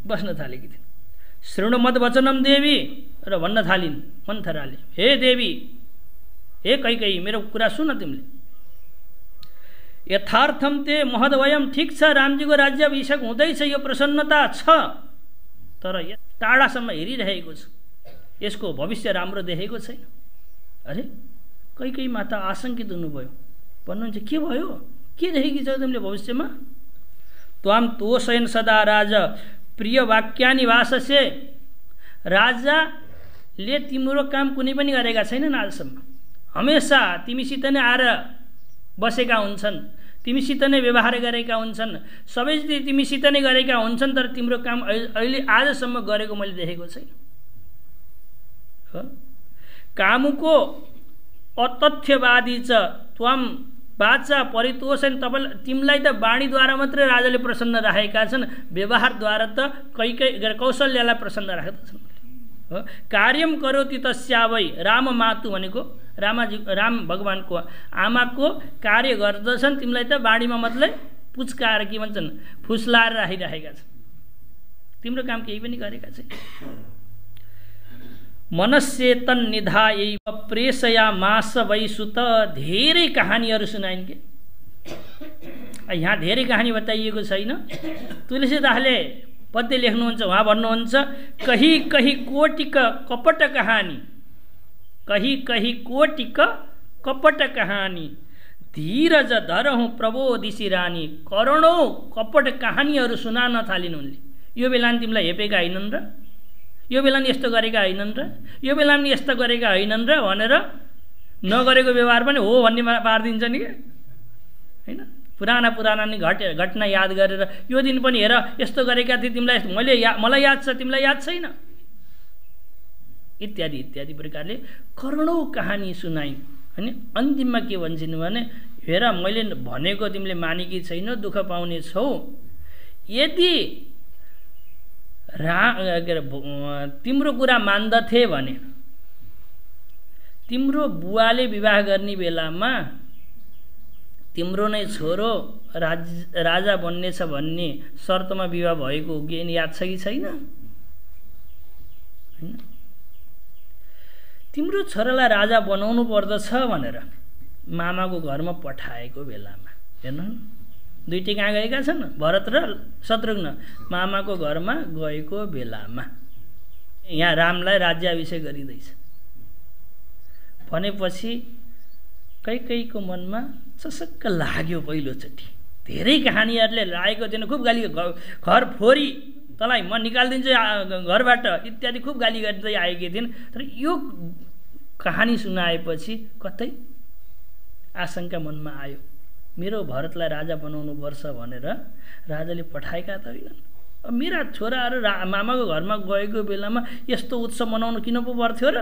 बस्न थालेकी थिइन्। शृणु मद वचनम देवी, र भन्न थालिन् मन्थराले, हे देवी, हे कैकेयी, मेरो कुरा सुन तिमीले। यथार्थम ते महदवयम, ठिक छ रामजीको राज्याभिषेक हुँदैछ, यो प्रसन्नता छ, तर टाढासम्म हेरिरहेको छु, यसको भविष्य राम्रो देखेको छैन। अरे कैकेयी माता आशंकित हुनुभयो, भन्नुहुन्छ के भयो, के देखेकी छौ तिमीले भविष्यमा। त्वाम तोषयन सदा राजा प्रिय वाक्यानि भाषसे, राजाले तिम्रो काम कुनै पनि गरेका छैनन् आजसम्म, हमेसा तिमीसित नै आएर बसेका हुन्छन्, तिमीसित नै व्यवहार गरेका हुन्छन्, सबै तिमीसित नै गरेका हुन्छन्, तर तिम्रो काम अहिले आजसम्म गरेको मैले देखेको छैन। कामुको अतथ्यवादी च त्वाम वाचा परितोषण तिमीलाई त वाणीद्वारा मात्रै राजाले प्रसन्न राखेका छन्, व्यवहारद्वारा त कौशल्यालाई प्रसन्न राखेका छन् हो। कार्यम करोति तस्यावै राम मातु भनेको राम भगवानको आमाको कार्य गर्दछन्, तिमीलाई त वाणीमा मात्रै पुच्काएर के भन्छन् फुस्लाएर राखिराखेका छन्, तिम्रो काम केही पनि गरेका छैन। मनस्येतन निधायैव प्रेषयामास वै सुत, धेरै कहानीहरू सुनाइन् के। यहाँ धेरै कहानी बताइएको छैन। तुलसीदासले पद्य लेख्नुहुन्छ, उहाँ भन्नुहुन्छ कही कही कोटिक कपट कहानी, कही कही कोटिक कपट कहानी, धीरज धरहुँ प्रबोधिसी रानी। करोडौँ कपट कहानीहरू सुनाउन थालिन् उनले। यो बेला नि तिमीलाई हेपेका होइनन् र, यो बेला नि यस्तो गरेका होइनन् र, यो बेला नि यस्तो गरेका होइनन् र भनेर नगरेको व्यवहार पनि हो भन्ने पारिदिन्छ नि हैन। पुराना नि घटना याद गरेर यो दिन पनि हेर यस्तो गरेका थिए, तिमीलाई मलाई याद छ, तिमीलाई याद छैन, इत्यादि इत्यादि प्रकारले करोडौँ कहानी सुनाइन्। अनि अन्तिममा के भन्छन् भने हेर मैले भनेको तिमीले मानेकी छैनौ, दुःख पाउने छौ। यदि तिम्रो कुरा मान्दथे भने तिम्रो बुवाले विवाह गर्ने बेलामा तिम्रो नै छोरो राजा बन्नेछ भन्ने शर्तमा विवाह भएको हो कि याद छ कि छैन? तिम्रो छोरालाई राजा बनाउनु पर्दछ भनेर मामाको घरमा पठाएको बेलामा हेर्नु, दुईटै कहाँ गएका छन्, भरत र शत्रुघ्न मामाको घरमा गएको बेलामा यहाँ रामलाई राज्याभिषेक गरिँदैछ भनेपछि कैकेयीको मनमा चसक्क लाग्यो पहिलोचोटि। धेरै कहानीहरूले लागेको थिएन, खुब गाली, घर फोरी तँलाई म निकालिदिन्छु घरबाट इत्यादि खुब गाली गर्दै आएकी थिइन्। तर यो कहानी सुनाएपछि कतै आशंका मनमा आयो, मेरो भरतलाई राजा बनाउनु पर्छ भनेर राजाले पठाएका त होइनन्। अब मेरा छोराहरू मामाको घरमा गएको बेलामा यस्तो उत्सव मनाउनु किन पो पर्थ्यो र?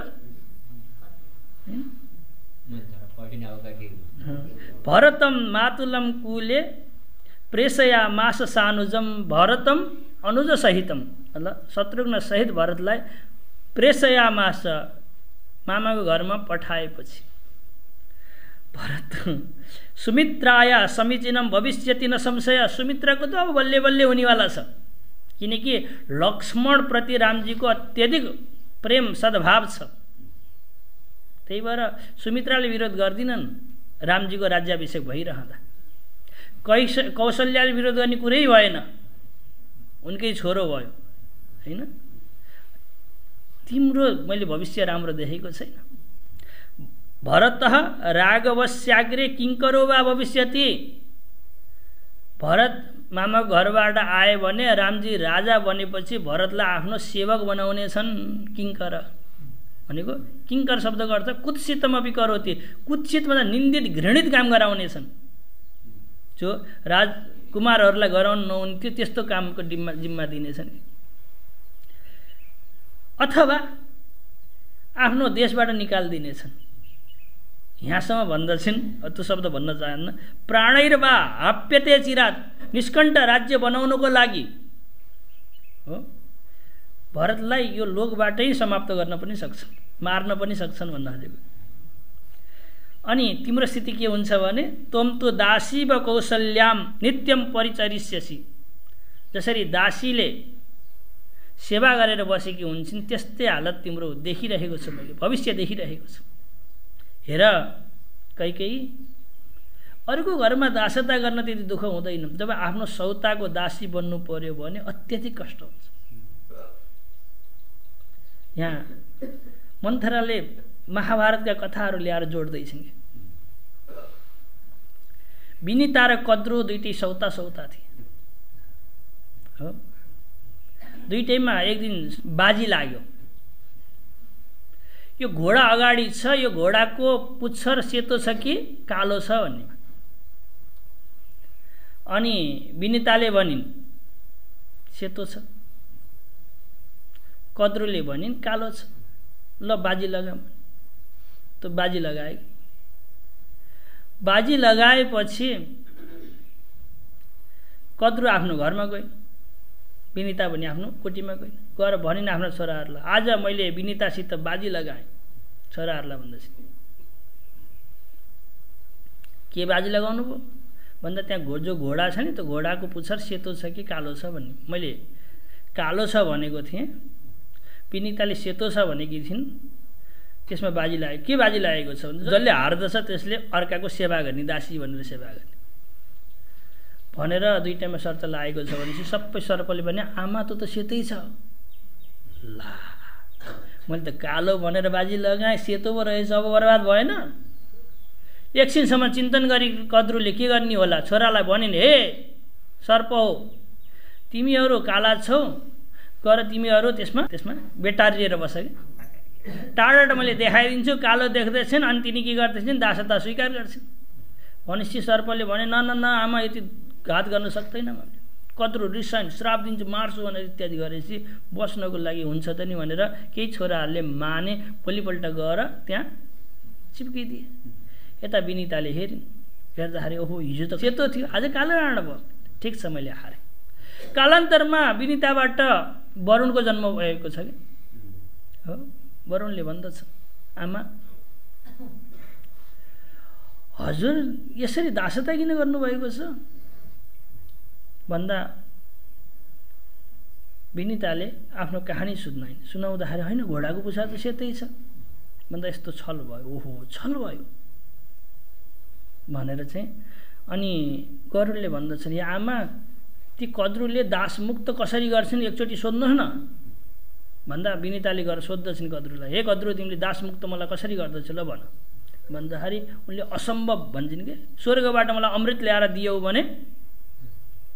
भरतम मातुलम कुले प्रेषयामास सानुजम, भरतम अनुज सहितम, मतलब शत्रुघ्न सहित भरतलाई प्रेषयामास मामाको घरमा पठाएपछि भरत सुमित्राया समीचीनम भविष्यति न संशय, सुमित्राको त अब बल्ले बल्ले हुनेवाला छ, किनकि लक्ष्मण प्रति रामजीको अत्यधिक प्रेम सद्भाव छ। त्यही भएर सुमित्राले विरोध गर्दिनन् रामजीको राज्याभिषेक भइरहँदा। कौशल्याले विरोध गर्ने कुरै भएन, उनकै छोरो भयो हैन। तिम्रो मैले भविष्य राम्रो देखेको छैन। भरतः राघवस्याग्रे किङ्करो वा भविष्यति, भरत मामाको घरबाट आए भने रामजी राजा बनेपछि भरतलाई आफ्नो सेवक बनाउने छन्। किङ्कर भनेको किङ्कर शब्दको अर्थ कुत्सितमपि करोति, कुत्सित भन्दा निन्दित घृणित काम गराउनेछन्। जो राजकुमारहरूलाई गराउनु नहुन्थ्यो त्यस्तो कामको जिम्मा दिनेछन्। अथवा आफ्नो देशबाट निकालिदिनेछन्। यहाँसम्म भन्दछन्, त्यो शब्द भन्न चाहन्न, प्राणैर्वा हाप्यते चिरात, निष्कण्ठ राज्य बनाउनको लागि हो भरतलाई यो लोकबाटै समाप्त गर्न पनि सक्छन्, मार्न पनि सक्छन् भन्न खोजेको। अनि तिम्रो स्थिति के हुन्छ भने त्वम तु दासी व कौशल्याम नित्यम परिचरिष्यसि, जसरी दासीले सेवा गरेर बसेकी हुन्छन् त्यस्तै हालत तिम्रो देखिरहेको छु, मैले भविष्य देखिरहेको छु। हेर कैकेयी, अरूको घरमा दासता गर्न त्यति दुःख हुँदैन, जब आफ्नो सौताको दासी बन्नु पर्यो भने अत्यधिक कष्ट हुन्छ। यहाँ मन्थराले महाभारतका कथाहरू ल्याएर जोड्दैछन्। विनिता र कद्रो दुईटै सौता थिए हो। दुईटैमा एक दिन बाजी लाग्यो। यो घोडा अगाडि छ, यो घोडाको पुच्छर सेतो छ कि कालो छ भन्ने। अनि विनिताले भनिन् सेतो छ, कद्रोले भनिन् कालो छ। ल बाजी लगाऊ, त बाजी लगाए। बाजी लगाएपछि कद्रु आफ्नो घरमा गए, विनिता पनि आफ्नो कोठीमा गए, गएर भनिन् आफ्नो छोराहरूलाई, आज मैले विनितासित बाजी लगाएँ। छोराहरूलाई भन्दछ, के बाजी लगाउनु भयो भन्दा त्यहाँ जो घोडा छ नि, त्यो घोडाको पुच्छर सेतो छ कि कालो छ भन्ने, मैले कालो छ भनेको थिएँ, विनिताले सेतो छ भनेकी थिइन्, त्यसमा बाजी लाग्यो। के बाजी लागेको छ भने जसले हार्दछ त्यसले अर्काको सेवा गर्ने, दासी भनेर सेवा गर्ने भनेर दुईटामा शर्त लागेको छ भनेपछि सबै सर्पले भने आमा त सेतै छ। ला, मैले त कालो भनेर बाजी लगाएँ, सेतो पो रहेछ, अब बर्बाद भएन। एकछिनसम्म चिन्तन गरी कद्रुले के गर्ने होला, छोरालाई भनिन्, हे सर्प हो, तिमीहरू काला छौ, गर तिमीहरू त्यसमा बेटारिएर बस कि टाढाबाट मैले देखाइदिन्छु, कालो देख्दैछन् अनि तिनी के गर्दैछन्, दासता स्वीकार गर्छन् भनेपछि सर्पले भने न न न आमा यति घात गर्न सक्दैन। कद्रु रिसाइन, श्राप दिन्छु, मार्छु भनेर इत्यादि गरेपछि बस्नको लागि हुन्छ त नि भनेर केही छोराहरूले माने, भोलिपल्ट गएर त्यहाँ चिप्किदिए। यता विनिताले हेरिन्, हेर्दाखेरि ओहो हिजो त सेतो थियो, आज कालो राणा भयो, ठिक छ मैले हारेँ। कालान्तरमा विनिताबाट वरुणको जन्म भएको छ कि हो। वरुणले भन्दछ, आमा हजुर यसरी दासता किन गर्नुभएको छ भन्दा विनिताले आफ्नो कहानी सुनाउँदाखेरि होइन घोडाको पुच्छर त सेतै छ भन्दा यस्तो छल भयो, ओहो छल भयो भनेर चाहिँ अनि गरुडले भन्दछन्, या आमा ती कद्रुले दासमुक्त कसरी गर्छन् एकचोटि सोध्नुहोस् न भन्दा विनिताले गएर सोध्दछन् कद्रुलाई, हे कद्रु तिमीले दासमुक्त मलाई कसरी गर्दछौ ल भन भन्दाखेरि उनले असम्भव भन्छन् कि स्वर्गबाट मलाई अमृत ल्याएर दियौ भने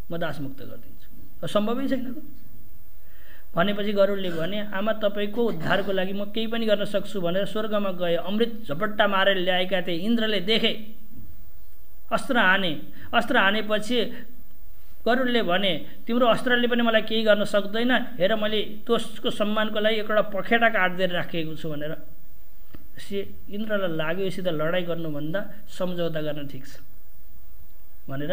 म दासमुक्त गरिदिन्छु, असम्भवै छैन भनेपछि गरुडले भने, आमा तपाईँको उद्धारको लागि म केही पनि गर्न सक्छु भनेर स्वर्गमा गए, अमृत झपट्टा मारेर ल्याएका थिए, इन्द्रले देखे, अस्त्र हानेपछि गरुडले भने तिम्रो अस्त्रले पनि मलाई केही गर्न सक्दैन, हेर मैले त्यसको सम्मानको लागि एउटा पखेटा काटिदिएर राखेको छु भनेर। इन्द्रलाई लाग्यो यसित लडाइँ गर्नुभन्दा सम्झौता गर्न ठिक छ भनेर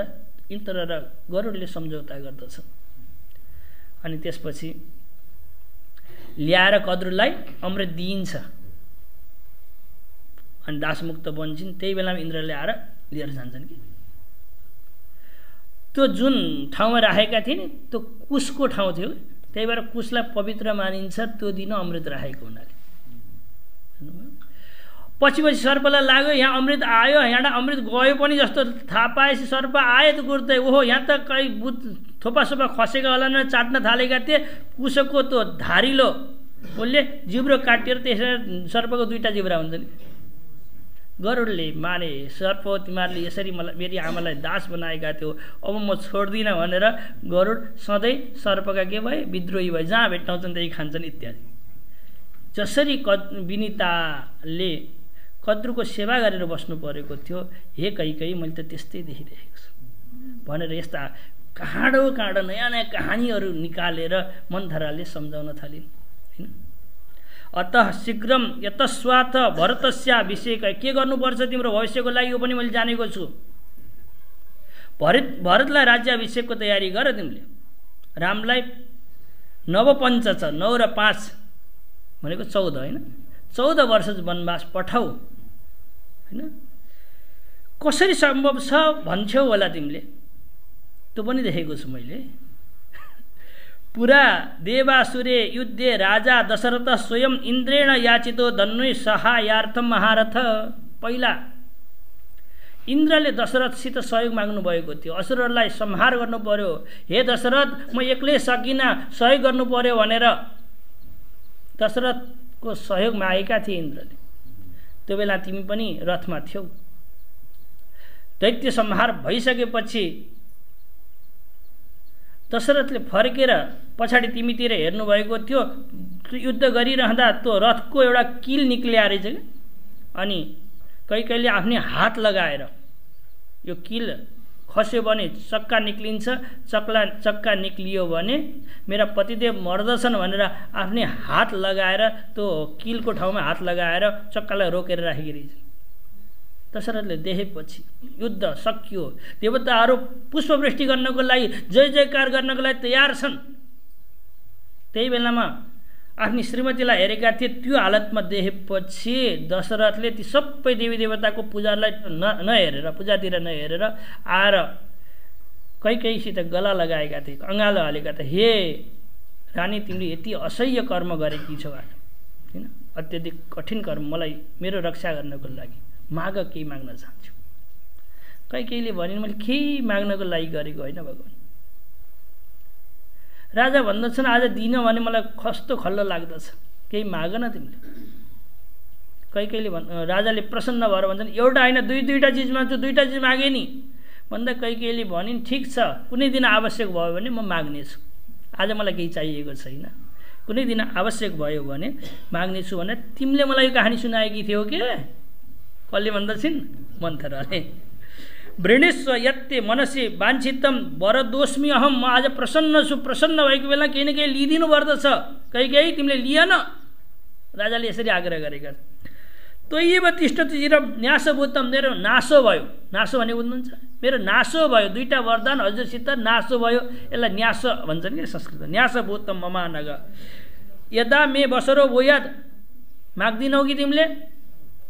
इन्द्र र गरुडले सम्झौता गर्दछ। अनि त्यसपछि ल्याएर कद्रुलाई अमृत दिइन्छ अनि दासमुक्त बन्छन्। त्यही बेलामा इन्द्र ल्याएर लिएर जान्छन् कि त्यो जुन ठाउँमा राखेका थिए नि त्यो कुशको ठाउँ थियो, त्यही भएर कुशलाई पवित्र मानिन्छ त्यो दिन अमृत राखेको हुनाले। पछि सर्पलाई लाग्यो यहाँ अमृत आयो, यहाँ अमृत गयो पनि जस्तो थाहा पाएपछि सर्प आयो त गुर्दै, ओहो यहाँ त कहीँ थोपा सोपा खसेका होला न चाट्न थालेका थिए। कुशको त्यो धारिलो उसले जिब्रो काटिएर त्यसरी सर्पको दुईटा जिब्रा हुन्छ नि। गरुडले माने, सर्प तिमीहरूले यसरी मलाई मेरी आमालाई दास बनाएका थियो, अब म छोड्दिनँ भनेर गरुड सधैँ सर्पका के भए विद्रोही भए, जहाँ भेट्टाउँछन् त्यही खान्छन् इत्यादि। जसरी विनिताले कद्रुको सेवा गरेर बस्नु परेको थियो, हे कैकेयी मैले त त्यस्तै देखिरहेको छु भनेर यस्ता काँडो नयाँ नयाँ कहानीहरू निकालेर मन्थराले सम्झाउन थालिन् हैन। अतः शीघ्रम यतस्वाथ भरतस्या अभिषेक, के गर्नुपर्छ तिम्रो भविष्यको लागि यो पनि मैले जानेको छु। भरतलाई राज्याभिषेकको तयारी गर, तिमीले रामलाई नवपञ्च छ, 9 र 5 भनेको 14 होइन, 14 वर्ष वनवास पठाऊ होइन। कसरी सम्भव छ भन्छौ होला तिमीले, त्यो पनि देखेको छु मैले। पुरा देवासुरे युद्धे राजा दशरथ स्वयं इन्द्रेण याचितो धन्वी सहायार्थम महारथ। पहिला इन्द्रले दशरथसित सहयोग माग्नु भएको थियो, असुरहरूलाई संहार गर्नु पर्यो, हे दशरथ म एक्लै सकिनँ सहयोग गर्नु पर्यो भनेर दशरथको सहयोग मागेका थिए इन्द्रले। त्यो बेला तिमी पनि रथमा थियौ। दैत्य संहार भइसकेपछि दशरथले फर्केर पछाडि तिमीतिर हेर्नुभएको थियो, युद्ध गरिरहँदा त्यो रथको एउटा किल निक्लिया रहेछ कि, अनि कैकेयीले आफ्नै हात लगाएर यो किल खस्यो भने चक्का निक्लिन्छ, चक्का निक्लियो भने मेरा पतिदेव मर्दछन् भनेर आफ्नै हात लगाएर त्यो किलको ठाउँमा हात लगाएर चक्कालाई रोकेर राखेकी रहेछ। दशरथले देखेपछि युद्ध सकियो, देवताहरू पुष्पवृष्टि गर्नको लागि जय जयकार गर्नको लागि तयार छन्। त्यही बेलामा आफ्नी श्रीमतीलाई हेरेका थिए। त्यो हालतमा देखेपछि दशरथले ती सबै देवी देवताको पूजालाई नहेरेर, पूजातिर नहेरेर आएर कैकेयीसित गला लगाएका थिए, अँगालो हालेका थिए। हे रानी, तिमीले यति असह्य कर्म गरेकी छौ हैन, अत्यधिक कठिन कर्म, मलाई मेरो रक्षा गर्नको लागि माग, केही माग्न चाहन्छु। कैकेयीले भनिन्, मैले केही माग्नको लागि गरेको होइन भगवान। राजा भन्दछन्, आज दिन भने मलाई कस्तो खल्लो लाग्दछ, केही माग न तिमीले। कैकेयीले राजाले प्रसन्न भएर भन्छन्, एउटा होइन दुईटा चिज माग्छु, दुईटा चिज मागे नि भन्दा कैकेयीले भनिन्, ठिक छ, कुनै दिन आवश्यक भयो भने म माग्नेछु, आज मलाई केही चाहिएको छैन, कुनै दिन आवश्यक भयो भने माग्नेछु भने तिमीले मलाई यो कहानी सुनाएकी थियौ के? कसले भन्दछिन्? मन्थराले। वृणीस्व यत्ते मनसी वाञ्छितम वरदोस्मि अहम, म आज प्रसन्न छु, प्रसन्न भएको बेला केही न केही लिइदिनु पर्दछ, कैकेयी तिमीले लिएन। राजाले यसरी आग्रह गरेका छन्। त्वयैव तिष्ठतु चिरम न्यासभूतम, मेरो नासो भयो। नासो भने बुझ्नुहुन्छ? मेरो नासो भयो, दुईटा वरदान हजुरसित नासो भयो, यसलाई न्यास भन्छन् कि संस्कृत। न्यासभूतम ममानग यदा मे बसरो भूयात, माग्दिनौ कि तिमीले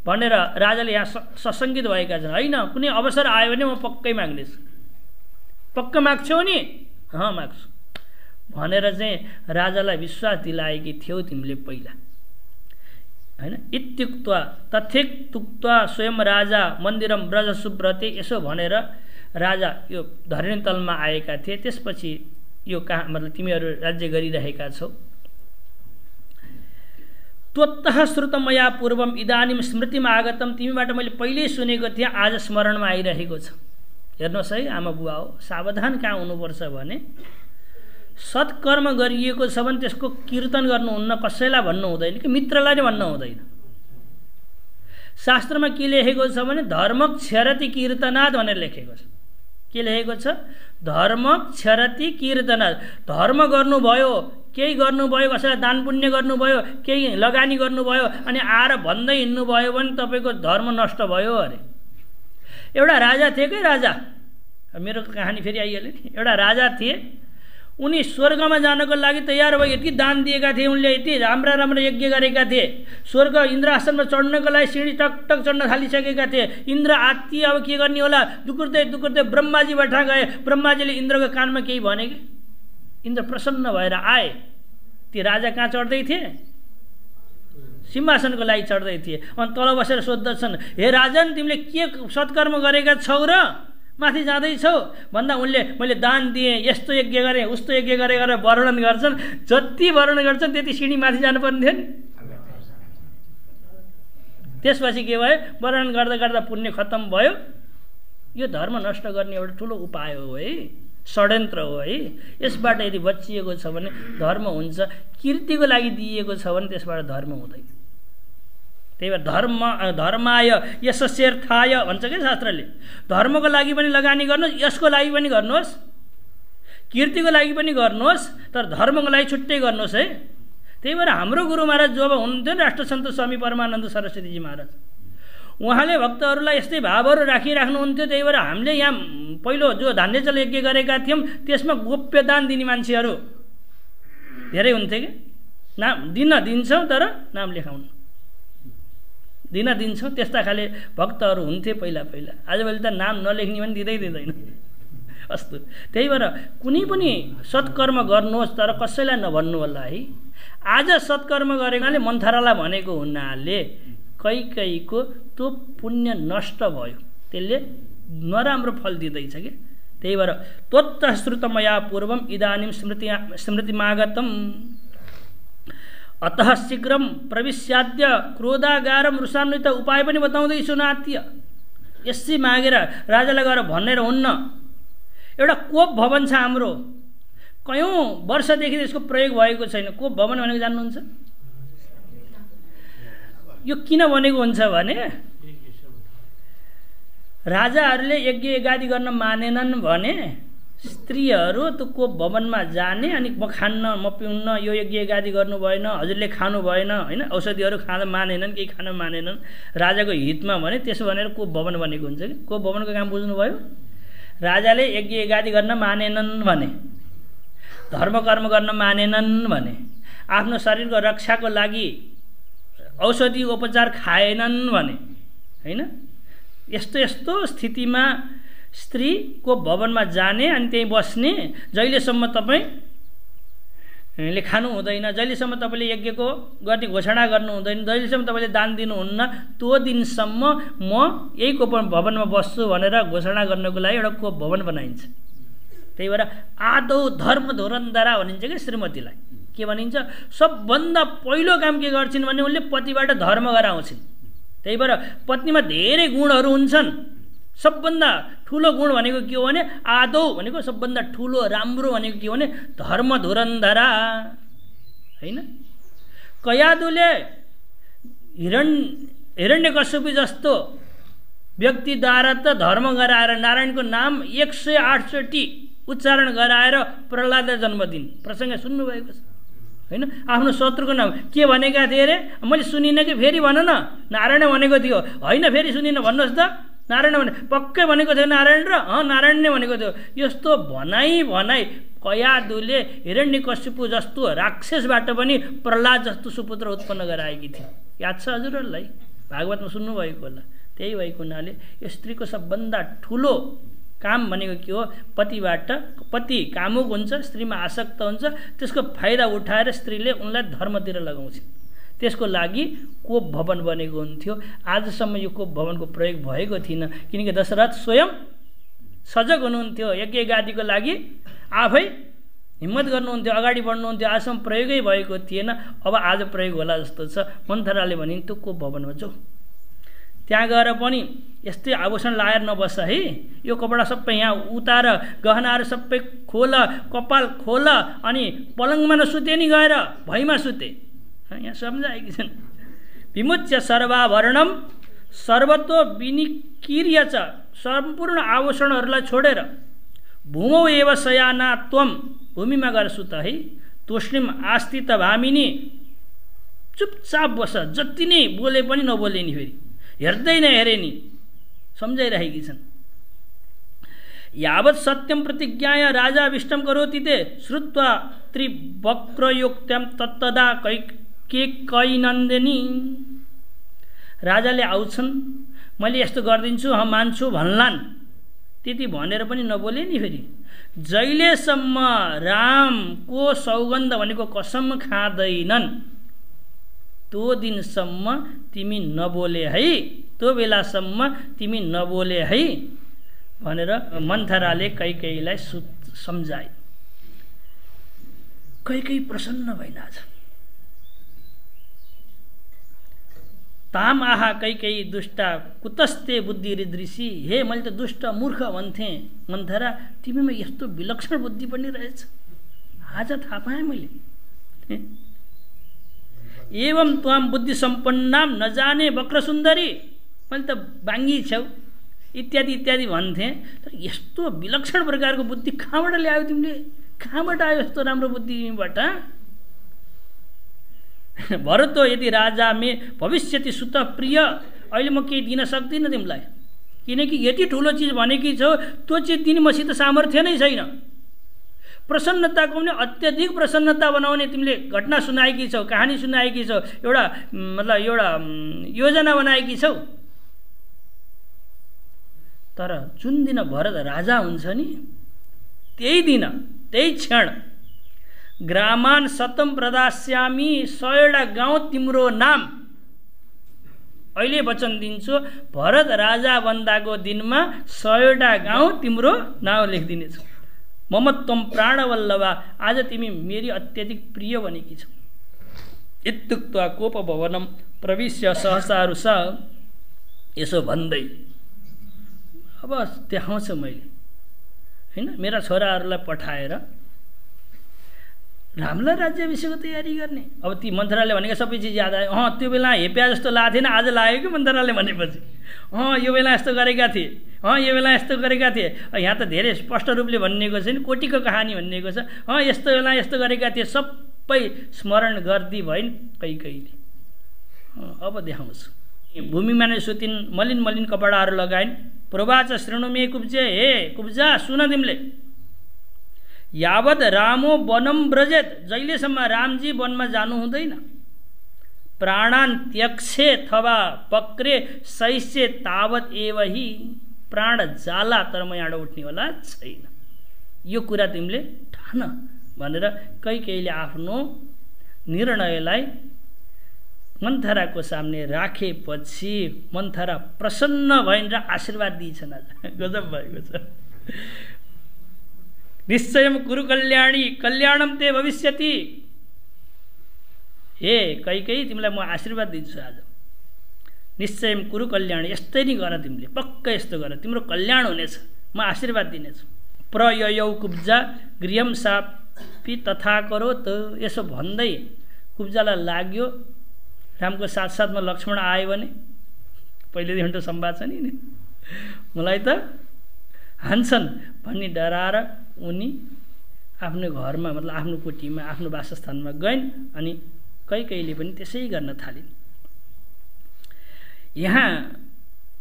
भनेर राजाले यहाँ सशङ्कित भएका छन्। होइन, कुनै अवसर आयो भने म पक्कै माग्नेछु। पक्का माग्छौ नि? अँ माग्छु भनेर चाहिँ राजालाई विश्वास दिलाएकी थियौ तिमीले पहिला, हैन? इत्युक्त्वा तथेक्तुक्त्वा स्वयं राजा मन्दिरम ब्रज सुब्रते, यसो भनेर राजा यो धरणी तलमा आएका थिए। त्यसपछि यो कहाँ मतलब तिमीहरू राज्य गरिरहेका छौ। त्वत्तः श्रुतमया पूर्वम इदानीम स्मृतिमा आगतम, तिमीबाट मैले पहिल्यै सुनेको थिएँ, आज स्मरणमा आइरहेको छ। हेर्नुहोस् है आमा बुवा हो, सावधान कहाँ हुनुपर्छ भने सत्कर्म गरिएको छ भने त्यसको कीर्तन गर्नुहुन्न, कसैलाई भन्नु हुँदैन कि मित्रलाई नै भन्नु हुँदैन। शास्त्रमा के लेखेको छ भने धर्म क्षरति कीर्तनात् भनेर लेखेको छ। के लेखेको छ? धर्म क्षरति कीर्तनात्। धर्म गर्नुभयो, केही गर्नुभयो, कसैलाई दान पुण्य गर्नुभयो, केही लगानी गर्नुभयो, अनि आएर भन्दै हिँड्नुभयो भने तपाईँको धर्म नष्ट भयो अरे। एउटा राजा थिए कि राजा, मेरो कहानी फेरि आइहाल्यो नि। एउटा राजा थिए, उनी स्वर्गमा जानको लागि तयार भए, यति दान दिएका थिए, उनले यति राम्रा राम्रा यज्ञ गरेका थिए, स्वर्ग इन्द्रासनमा चढ्नको लागि सिँढी टक टक चढ्न थालिसकेका थिए। इन्द्र आत्ती अब के गर्ने होला, दुकुर्दै दुकुर्दै ब्रह्माजी बठा गए। ब्रह्माजीले इन्द्रको कानमा केही भने कि इन्द्र प्रसन्न भएर आए। ती राजा कहाँ चढ्दै थिए? सिंहासनको लागि चढ्दै थिए। अनि तल बसेर सोध्दछन्, हे राजन, तिमीले के सत्कर्म गरेका छौ र माथि जाँदैछौ भन्दा उनले मैले दान दिएँ, यस्तो यज्ञ गरेँ, उस्तो यज्ञ गरेँ गरेर वर्णन गर्छन्। जति वर्णन गर्छन् त्यति सिँढी माथि जानुपर्ने थियो नि। त्यसपछि के भयो? वर्णन गर्दा गर्दा पुण्य खत्तम भयो। यो धर्म नष्ट गर्ने एउटा ठुलो उपाय हो है, षड्यन्त्र हो है। यसबाट यदि बचिएको छ भने धर्म हुन्छ, कीर्तिको लागि दिइएको छ भने त्यसबाट धर्म हुँदैन। त्यही भएर धर्माय यशस्यर्थाय भन्छ कि शास्त्रले। धर्मको लागि पनि लगानी गर्नुहोस्, यसको लागि पनि गर्नुहोस्, कीर्तिको लागि पनि गर्नुहोस्, तर धर्मको लागि छुट्टै गर्नुहोस् है। त्यही भएर हाम्रो गुरु महाराज जो अब हुनुहुन्थ्यो नि, राष्ट्रसन्त स्वामी परमानन्द सरस्वतीजी महाराज, उहाँले भक्तहरूलाई यस्तै भावहरू राखिराख्नुहुन्थ्यो। त्यही भएर हामीले यहाँ पहिलो जो धान्यचल यज्ञ गरेका थियौँ त्यसमा गोप्य दान दिने मान्छेहरू धेरै हुन्थे कि। नाम दिन दिन्छौँ तर नाम लेखाउनु, दिन दिन्छौँ, त्यस्ता खाले भक्तहरू हुन्थे पहिला पहिला। आजभोलि त नाम नलेख्ने पनि दिँदैन। अस्तु, त्यही भएर कुनै पनि सत्कर्म गर्नुहोस् तर कसैलाई नभन्नु होला है। आज सत्कर्म गरेकाले मन्थरालाई भनेको हुनाले कैकेयीको त्यो पुण्य नष्ट भयो, त्यसले नराम्रो फल दिँदैछ कि। त्यही भएर त्वत्तः श्रुतमया पूर्वम इदानीं स्मृतिमागतम अतः शीघ्रम प्रविश्याद्य क्रोधागारम रुषान्वित, उपाय पनि बताउँदैछु नात्य। यसै मागेर राजालाई गएर भनेर हुन्न। एउटा कोप भवन छ हाम्रो, कयौँ वर्षदेखि यसको प्रयोग भएको छैन। कोप भवन भनेको जान्नुहुन्छ? यो किन बनेको हुन्छ भने राजाहरूले यज्ञ यज्ञादि गर्न मानेनन् भने स्त्रीहरू त को भवनमा जाने अनि म खान्न म पिउन्न यो यज्ञ गादी गर्नु भएन हजुरले खानु भएन हैन औषधिहरू खान मानेनन् केही खान मानेनन् राजाको हितमा भने त्यसो भनेर को भवन बनेको हुन्छ कि को भवनको काम बुझ्नुभयो राजाले यज्ञ गादी गर्न मानेनन् भने धर्म कर्म गर्न मानेनन् भने आफ्नो शरीरको रक्षाको लागि औषधि उपचार खाएनन् भने हैन यस्तो यस्तो स्थितिमा स्त्रीको भवनमा जाने अनि त्यही बस्ने जहिलेसम्म तपाईँले खानु हुँदैन जहिलेसम्म तपाईँले यज्ञको गर्ने घोषणा गर्नु हुँदैन जहिलेसम्म तपाईँले दान दिनुहुन्न त्यो दिनसम्म म यहीको भवनमा बस्छु भनेर घोषणा गर्नको लागि एउटा को भवन बनाइन्छ। त्यही भएर आदौ धर्म धुरन्धरा भनिन्छ कि श्रीमतीलाई के भनिन्छ सबभन्दा पहिलो काम के गर्छिन् भने उनले पतिबाट धर्म गराउँछिन्। त्यही भएर पत्नीमा धेरै गुणहरू हुन्छन् सबभन्दा ठुलो गुण भनेको के हो भने आदौ भनेको सबभन्दा ठुलो राम्रो भनेको के हो भने धर्म धुरन्धरा हैन। कयादुले हिरण्यकश्यपु जस्तो व्यक्तिद्वारा त धर्म गराएर नारायणको नाम 108 चोटि उच्चारण गराएर प्रहलादलाई जन्म दिने प्रसङ्ग सुन्नुभएको छ हैन। आफ्नो शत्रुको नाम के भनेका थिए अरे मैले सुनिनँ कि फेरि भन न नारायण भनेको थियो होइन फेरि सुनिनँ भन्नुहोस् त नारायण भने पक्कै भनेको थियो नारायण र नारायण नै भनेको थियो यस्तो भनाइ कयादुले हिरण्यकश्यपु जस्तो राक्षसबाट पनि प्रहलाद जस्तो सुपुत्र उत्पन्न गराएकी थिए। याद छ हजुरहरूलाई भागवतमा सुन्नुभएको होला। त्यही भएको हुनाले यो स्त्रीको सबभन्दा ठुलो काम भनेको के हो पति कामुक हुन्छ स्त्रीमा आसक्त हुन्छ त्यसको फाइदा उठाएर स्त्रीले उनलाई धर्मतिर लगाउँछ। त्यसको लागि कोप भवन बनेको हुन्थ्यो। आजसम्म यो कोप भवनको प्रयोग भएको थिएन किनकि दशरथ स्वयं सजग हुनुहुन्थ्यो यज्ञ गादीको लागि आफै हिम्मत गर्नुहुन्थ्यो अगाडि बढ्नुहुन्थ्यो। आजसम्म प्रयोगै भएको थिएन अब आज प्रयोग होला जस्तो छ। मन्थराले भनिन् त्यो कोप भवनमा जाऊ त्यहाँ गएर पनि यस्तै आभूषण लाएर नबस है यो कपडा सबै यहाँ उतार गहनाहरू सबै खोल कपाल खोल अनि पलङमा नसुते नि गएर भैमा सुते यहाँ सम्झाएकी छन्। विमुच्य सर्वाभरणम सर्वतो विनिकीर्य च सम्पूर्ण आभूषणहरूलाई छोडेर भूमौ एव शयाना त्वम भूमिमा गएर सुत है तोष्णिम आस्थित भामिनी चुपचाप बस जति नै बोले पनि नबोले नि फेरि हेर्दै नहेरे नि सम्झाइरहेकी छन्। यावत् सत्यम प्रतिज्ञाय राजा विष्टम करोति ते श्रुत्वा त्रिवक्रयोक्त्यम तत्तदा कैनन्दिनी राजाले आउँछन् मैले यस्तो गरिदिन्छु मान्छु भन्लान् त्यति भनेर पनि नबोले नि फेरि जहिलेसम्म रामको सौगन्ध भनेको कसम खाँदैनन् त्यो दिनसम्म तिमी नबोले है त्यो बेलासम्म तिमी नबोले है भनेर मन्थराले कैकेयीलाई सम्झाए। कैकेयी प्रसन्न भइन्। आज ताम आहा कैकेयी दुष्टा कुतस्ते बुद्धि हृदृषि हे मैले त दुष्ट मूर्ख भन्थेँ मन्थरा तिमीमा यस्तो विलक्षण बुद्धि पनि रहेछ आज थाहा पाएँ मैले। एवं त्वाम बुद्धि सम्पन्नाम नजाने वक्र सुन्दरी मैले त बाङ्गी छौ इत्यादि इत्यादि भन्थे तर यस्तो विलक्षण प्रकारको बुद्धि कहाँबाट ल्यायो तिमीले कहाँबाट आयो यस्तो राम्रो बुद्धि तिमीबाट। भरतो यदि राजा मे भविष्यति सुत प्रिय अहिले म केही दिन सक्दिनँ तिमीलाई किनकि यति ठुलो चिज भनेकी छौ त्यो चिज दिने मसित सामर्थ्य नै छैन। प्रसन्नताको पनि अत्यधिक प्रसन्नता बनाउने तिमीले घटना सुनाएकी छौ कहानी सुनाएकी छौ एउटा योजना बनाएकी छौ तर जुन दिन भरत राजा हुन्छ नि त्यही दिन त्यही क्षण ग्रामान शतम प्रदास्यामी 100 गाउँ तिम्रो नाम अहिले वचन दिन्छु भरत राजा बन्दाको दिनमा 100 गाउँ तिम्रो नाम लेखिदिनेछु। ममत्वम प्राणवल्लभा आज तिमी मेरी अत्यधिक प्रिय बनेकी छौ। इत्युक्त्वा कोप भवनम प्रविश्य सहसारुष यसो भन्दै अब देखाउँछु मैले हैन मेरा छोराहरूलाई पठाएर रामलाई राज्याभिषेकको तयारी गर्ने। अब ती मन्थराले भनेको सबै चिज याद आयो त्यो बेला हेप्या जस्तो लागेको थिएन आज लाग्यो कि मन्थराले भनेपछि यो बेला यस्तो गरेका थिए यो बेला यस्तो गरेका थिए। यहाँ त धेरै स्पष्ट रूपले भनिएको छ नि, कोटीको कहानी भनिएको छ। यस्तो बेला यस्तो गरेका थिए, सबै स्मरण गर्दी भइन् कैकेयीले। अब देखाउँछु। भूमिमा नै सुतिन्, मलिन मलिन कपडाहरू लगाइन्। प्रवाच शृणुमे कुब्जे, हे कुब्जा सुन तिमीले, यावत रामो वनम ब्रजेत, जहिलेसम्म रामजी वनमा जानु हुँदैन, प्राणान त्यक्षे अथवा पक्रे सैसे तावत एव हि, प्राण जाला तर म यहाँ उठ्नेवाला छैन, यो कुरा तिमीले ठान भनेर कैकेयीले आफ्नो निर्णयलाई मन्थराको सामने राखेपछि मन्थरा प्रसन्न भइन् र आशीर्वाद दिन्छन्। आज गजब भएको छ। निश्चयम कुरु कल्याणी कल्याणम ते भविष्यति, हे कैकेयी तिमीलाई म आशीर्वाद दिन्छु आज। निश्चयम कुरु कल्याणी, यस्तै नै गर तिमीले, पक्का यस्तो गर, तिम्रो कल्याण हुनेछ, म आशीर्वाद दिनेछु। प्रययौ कुब्जा गृहम सापि तथा करो त, यसो भन्दै कुब्जालाई लाग्यो रामको साथसाथमा लक्ष्मण आयो भने, पहिलेदेखि त संवाद छ नि, मलाई त हान्छन् भन्ने डराएर उनी आफ्नो घरमा मतलब आफ्नो कोठीमा आफ्नो वासस्थानमा गइन् अनि कैकेयीले पनि त्यसै गर्न थालिन्। यहाँ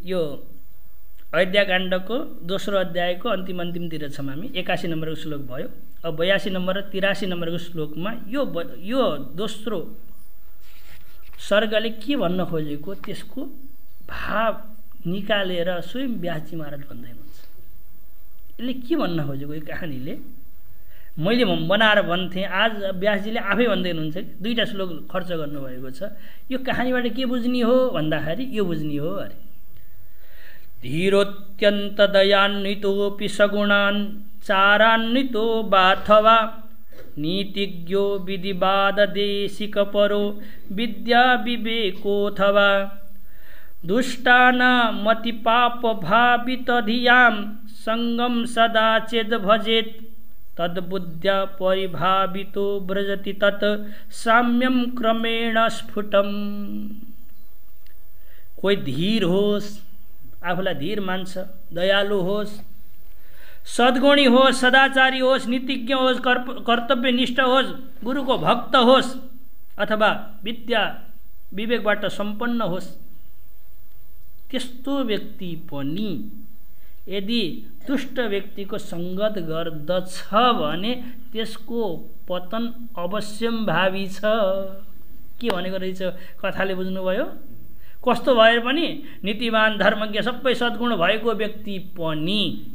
यो अयोध्याकाण्डको दोस्रो अध्यायको अन्तिमतिर छौँ हामी। 81 नम्बरको श्लोक भयो। अब 82 नम्बर र 83 नम्बरको श्लोकमा यो दोस्रो सर्गले के भन्न खोजेको त्यसको भाव निकालेर स्वयं व्यासजी महाराज भन्दै हुनुहुन्छ। यसले के भन्न खोजेको यो कहानीले, मैले बनाएर भन्थेँ, आज व्यासजीले आफै भन्दै हुनुहुन्छ कि 2टा श्लोक खर्च गर्नुभएको छ। यो कहानीबाट के बुझ्ने हो भन्दाखेरि यो बुझ्ने हो अरे, धीरोत्यन्त दयान्वितोऽपि सगुणान् चारान्वितो बाथवा, नीतिज्ञो विधिवाददेशिकपरो विद्या विवेकोऽथवा, दुष्टानामतिपापभावितधियां सङ्गं सदा चेद् भजेत्, तद्बुद्ध्या परिभावितो व्रजति तत् साम्यं क्रमेण स्फुटम्। कोही धीर होस्, आफूलाई धीर मान्छ, दयालु होस्, सद्गुणी होस्, सदाचारी होस्, नीतिज्ञ होस्, कर्तव्यनिष्ठ होस्, गुरुको भक्त होस्, अथवा विद्या विवेकबाट सम्पन्न होस्, त्यस्तो व्यक्ति पनि यदि दुष्ट व्यक्तिको सङ्गत गर्दछ भने त्यसको पतन अवश्यम्भावी छ। के भनेको रहेछ कथाले बुझ्नुभयो? कस्तो भए पनि नीतिवान धर्मज्ञ सबै सद्गुण भएको व्यक्ति पनि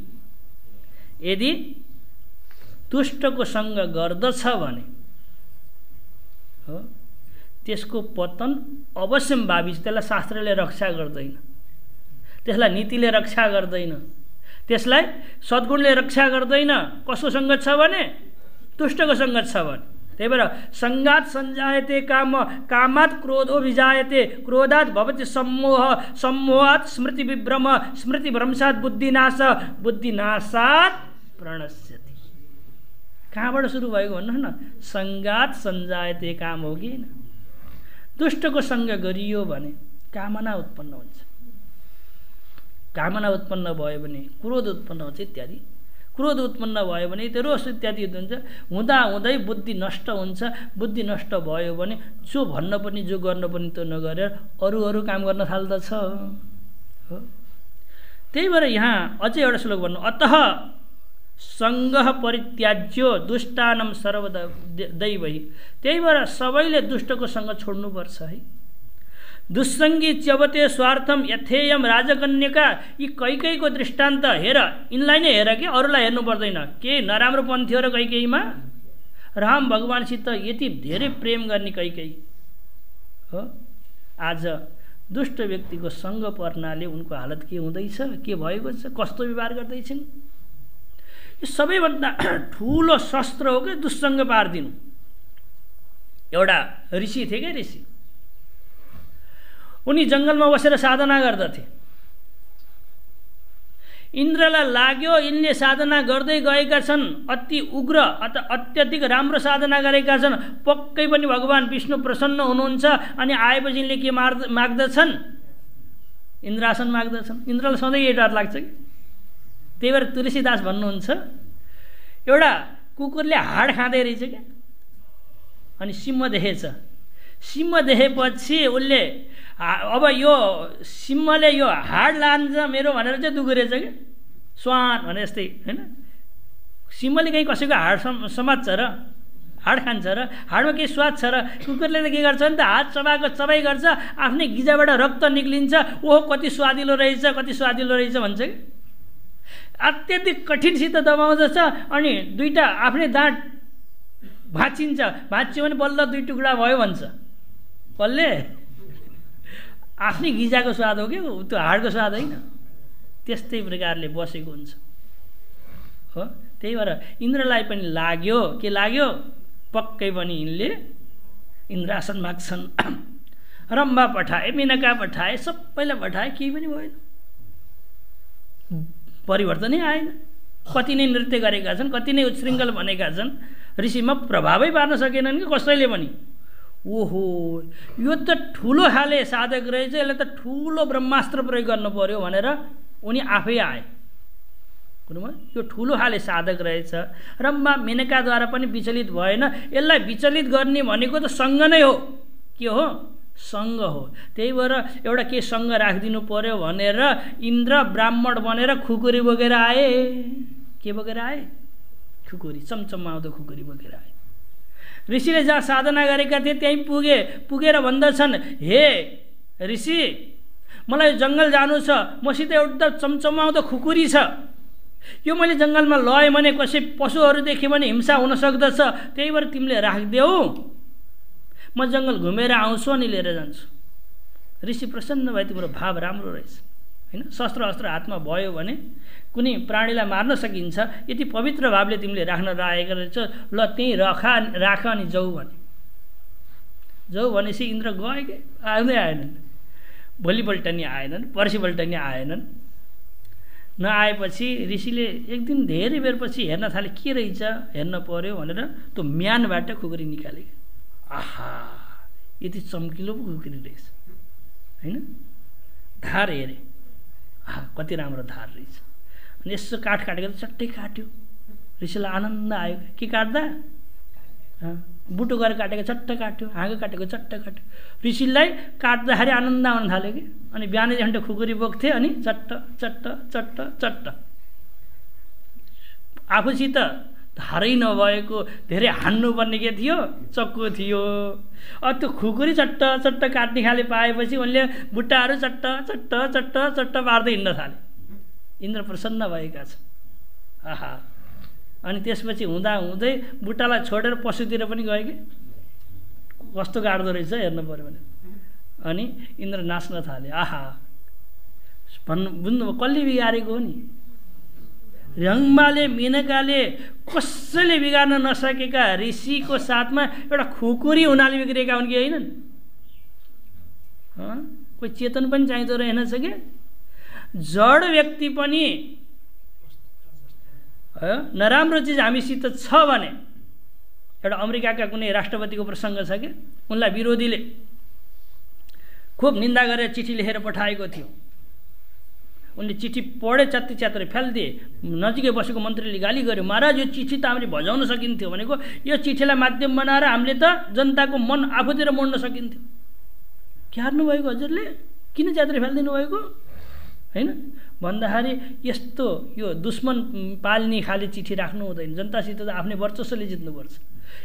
यदि दुष्टको सङ्ग गर्दछ भने त्यसको पतन अवश्यम्भावी छ। त्यसलाई शास्त्रले रक्षा गर्दैन, त्यसलाई नीतिले रक्षा गर्दैन, त्यसलाई सद्गुणले रक्षा गर्दैन। कसको सङ्गत छ भने? दुष्टको सङ्गत छ भने। त्यही भएर सङ्गात सञ्जायते काम, कामात् क्रोधो विजायते, क्रोधात् भवति सम्मोह, सम्मोहात् स्मृति विभ्रम, स्मृति भ्रंशात् बुद्धिनाश, बुद्धिनाशात् प्रणश्यति। कहाँबाट सुरु भएको भन्नु न? सङ्गात सञ्जायते काम हो कि होइन? दुष्टको सङ्ग गरियो भने कामना उत्पन्न हुन्छ, कामना उत्पन्न भयो भने क्रोध उत्पन्न हुन्छ इत्यादि। क्रोध उत्पन्न भयो भने त्यो रोष इत्यादि हुन्छ। हुँदा हुँदै बुद्धि नष्ट हुन्छ। बुद्धि नष्ट भयो भने जो भन्न पनि जो गर्न पनि त्यो नगरेर अरू काम गर्न थाल्दछ हो। त्यही भएर यहाँ अझै एउटा श्लोक भन्नु, अतः सङ्गः परित्याज्यो दुष्टानं सर्वदा दैवै। त्यही भएर सबैले दुष्टको सङ्ग छोड्नुपर्छ है। दुस्सङ्गी च्यवते स्वार्थम यथेयम राजकन्यका। यी कैकेयीको दृष्टान्त हेर, यिनलाई नै हेर कि अरूलाई हेर्नु पर्दैन। के नराम्रो पन थियो र कैकेयीमा? राम भगवानसित यति धेरै प्रेम गर्ने कैकेयी हो, आज दुष्ट व्यक्तिको सङ्ग पर्नाले उनको हालत के हुँदैछ, के भएको छ, कस्तो व्यवहार गर्दैछन्। यो सबैभन्दा ठुलो शस्त्र हो कि दुस्सङ्ग पारिदिनु। एउटा ऋषि थिए क्या, ऋषि, उनी जङ्गलमा बसेर साधना गर्दथे। इन्द्रलाई लाग्यो यिनले साधना गर्दै गएका छन्, अति उग्र अत्यधिक राम्रो साधना गरेका छन्, पक्कै पनि भगवान् विष्णु प्रसन्न हुनुहुन्छ। अनि आएपछि यिनले के माग्दछन्? इन्द्रासन माग्दछन्। इन्द्रलाई सधैँ यही डर लाग्छ कि त्यही भएर तुलसीदास भन्नुहुन्छ एउटा कुकुरले हाड खाँदै रहेछ क्या, अनि सिंह देखेछ। सिंह देखेपछि उसले अब यो सिंहले यो हाड लान्छ मेरो भनेर चाहिँ दुगुरेछ क्या, स्वान भने जस्तै होइन। सिंहले कहीँ कसैको हाड समात्छ र, हाड खान्छ र, हाडमा केही स्वाद छ र? कुकुरले त के गर्छ भने त हात चबाएको चबाइ गर्छ, आफ्नै गिजाबाट रक्त निक्लिन्छ, ओहो कति स्वादिलो रहेछ, कति स्वादिलो रहेछ भन्छ कि। अत्यधिक कठिनसित दबाउँदछ अनि दुईटा आफ्नै दाँत भाँचिन्छ, भाँचियो भने बल्ल दुई टुक्रा भयो भन्छ। कसले? आफ्नै गिजाको स्वाद हो क्या, त्यो हाडको स्वाद होइन। त्यस्तै प्रकारले बसेको हुन्छ हो। त्यही भएर इन्द्रलाई पनि लाग्यो, के लाग्यो? पक्कै पनि यिनले इन्द्रासन माग्छन्। रम्भा पठाए, मेनका पठाए, सबैलाई पठाए, केही पनि भएन, परिवर्तनै आएन। कति नै नृत्य गरेका छन्, कति नै उच्छृङ्खल बनेका छन्, ऋषिमा प्रभावै पार्न सकेनन् कि कसैले पनि। ओहो यो त ठुलो खाले साधक रहेछ, यसले त ठुलो ब्रह्मास्त्र प्रयोग गर्नु पर्यो भनेर उनी आफै आए। यो ठुलो खाले साधक रहेछ। रम्भा मेनकाद्वारा पनि विचलित भएन। यसलाई विचलित गर्ने भनेको त सङ्ग नै हो। के हो? सङ्ग हो। त्यही भएर एउटा के सङ्ग राखिदिनु पर्यो भनेर इन्द्र ब्राह्मण बनेर खुकुरी बोकेर आए। के बोकेर आए? खुकुरी, चमचमाउँदो खुकुरी बोकेर आए। ऋषिले जहाँ साधना गरेका थिए त्यहीँ पुगेर भन्दछन्, हे ऋषि मलाई जङ्गल जानु छ, मसित एउटा चमचमाउँदो खुकुरी छ, यो मैले जङ्गलमा लएँ भने कसै पशुहरू देख्यो भने हिंसा हुन सक्दछ, त्यही भएर तिमीले राखिदेऊ, म जङ्गल घुमेर आउँछु अनि लिएर जान्छु। ऋषि प्रसन्न भए, तिम्रो भाव राम्रो रहेछ होइन। शस्त्र अस्त्र हातमा भयो भने कुनै प्राणीलाई मार्न सकिन्छ, यति पवित्र भावले तिमीले राख्न राखेको रहेछ, ल त्यहीँ राख अनि जाऊ भने। जाऊ भनेपछि इन्द्र गए के, आउँदै आएनन्। भोलिपल्ट नि आएनन्, पर्सिपल्ट नि आएनन्। नआएपछि ऋषिले एक दिन धेरै बेरपछि हेर्न थाले, के रहेछ हेर्न पर्यो भनेर त्यो म्यानबाट खुकुरी निकाले। आहा यति चम्किलो पो खुकुरी रहेछ होइन। धार हेरे, कति राम्रो धार रहेछ। अनि यसो काटेको त चट्टै काट्यो। ऋषिलाई आनन्द आयो। के काट्दा? बुटो गरेर काटेको चट्ट काट्यो, हाँगो काटेको चट्ट काट्यो। ऋषिलाई काट्दाखेरि आनन्द आउन थाल्यो कि। अनि बिहानै झन्डै खुकुरी बोक्थे अनि चट्ट चट्ट चट्ट चट्ट। आफूसित धारै नभएको धेरै हान्नुपर्ने के थियो? चक्कु थियो। अब त्यो खुकुरी चट्ट चट्ट काट्ने खाले पाएपछि उनले बुट्टाहरू चट्ट चट्ट चट्ट चट्ट पार्दै हिँड्न थाले। इन्द्र प्रसन्न भएका छन्। आहा अनि त्यसपछि हुँदै बुट्टालाई छोडेर पशुतिर पनि गए कि कस्तो गाड्दो रहेछ हेर्नु पर्यो भने। अनि इन्द्र नाच्न थाले। आहा बुझ्नुभयो कसले बिगारेको हो नि? रम्भाले मेनकाले कसैले बिगार्न नसकेका ऋषिको साथमा एउटा खुकुरी हुनाले बिग्रेका हुन् कि होइनन्? कोही चेतन पनि चाहिँदो रहेनछ के? जड व्यक्ति पनि नराम्रो चिज हामीसित छ भने, एउटा अमेरिकाका कुनै राष्ट्रपतिको प्रसङ्ग छ क्या, उनलाई विरोधीले खुब निन्दा गरेर चिठी लेखेर पठाएको थियो। उनले चिठी पढे च्यात्ती च्यात्रै फ्यालिदिए। नजिकै बसेको मन्त्रीले गाली गर्यो, महाराज यो चिठी त हामीले भजाउन सकिन्थ्यो, भनेको यो चिठीलाई माध्यम बनाएर हामीले त जनताको मन आफूतिर मोड्न सकिन्थ्यो। क्यार्नु भएको हजुरले? किन च्यात्रै फ्यालिदिनु भएको होइन भन्दाखेरि यस्तो यो दुश्मन पाल्ने खाले चिठी राख्नु हुँदैन। जनतासित त आफ्नै वर्चस्वले जित्नुपर्छ।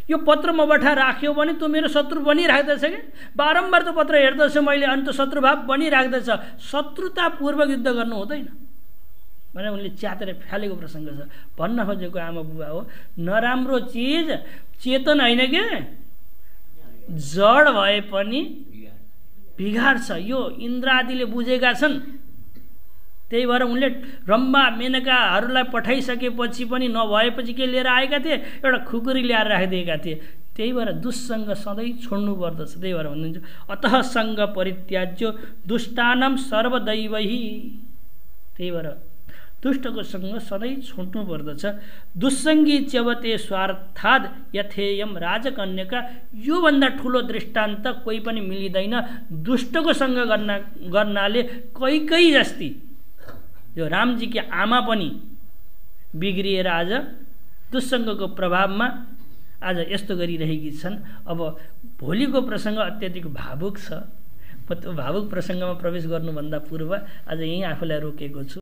यो पत्र मबाट राख्यो भने त्यो मेरो शत्रु बनिराख्दछ क्या। बारम्बार त्यो पत्र हेर्दछु मैले, अनि त्यो शत्रुभाव बनिराख्दछ। शत्रुतापूर्वक युद्ध गर्नु हुँदैन भनेर उनले च्यातेर फ्यालेको प्रसङ्ग छ। भन्न खोजेको आमा बुबा हो, नराम्रो चिज चेतन होइन के, जड भए पनि बिगार्छ। यो इन्द्र आदिले बुझेका छन्। त्यही भएर उनले रम्भा मेनकाहरूलाई पठाइसकेपछि पनि नभएपछि के लिएर आएका थिए? एउटा खुकुरी ल्याएर राखिदिएका थिए। त्यही भएर दुस्सङ्ग सधैँ छोड्नु पर्दछ। त्यही भएर भन्नुहुन्छ अतः सङ्ग परित्याज्यो दुष्टानां सर्वदैवही। त्यही भएर दुष्टको सङ्ग सधैँ छोड्नु पर्दछ। दुस्सङ्गी च्यवते स्वार्थाद यथेयम राजकन्यका। योभन्दा ठुलो दृष्टान्त कोही पनि मिलिँदैन। दुष्टको सङ्ग गर्नाले कैकै जस्ती यो रामजी की आमा पनि बिग्रिएर आज दुस्सङ्गको प्रभावमा आज यस्तो गरिरहेकी छन्। अब भोलिको प्रसङ्ग अत्याधिक भावुक छ। म त्यो भावुक प्रसङ्गमा प्रवेश गर्नुभन्दा पूर्व आज यहीँ आफूलाई रोकेको छु।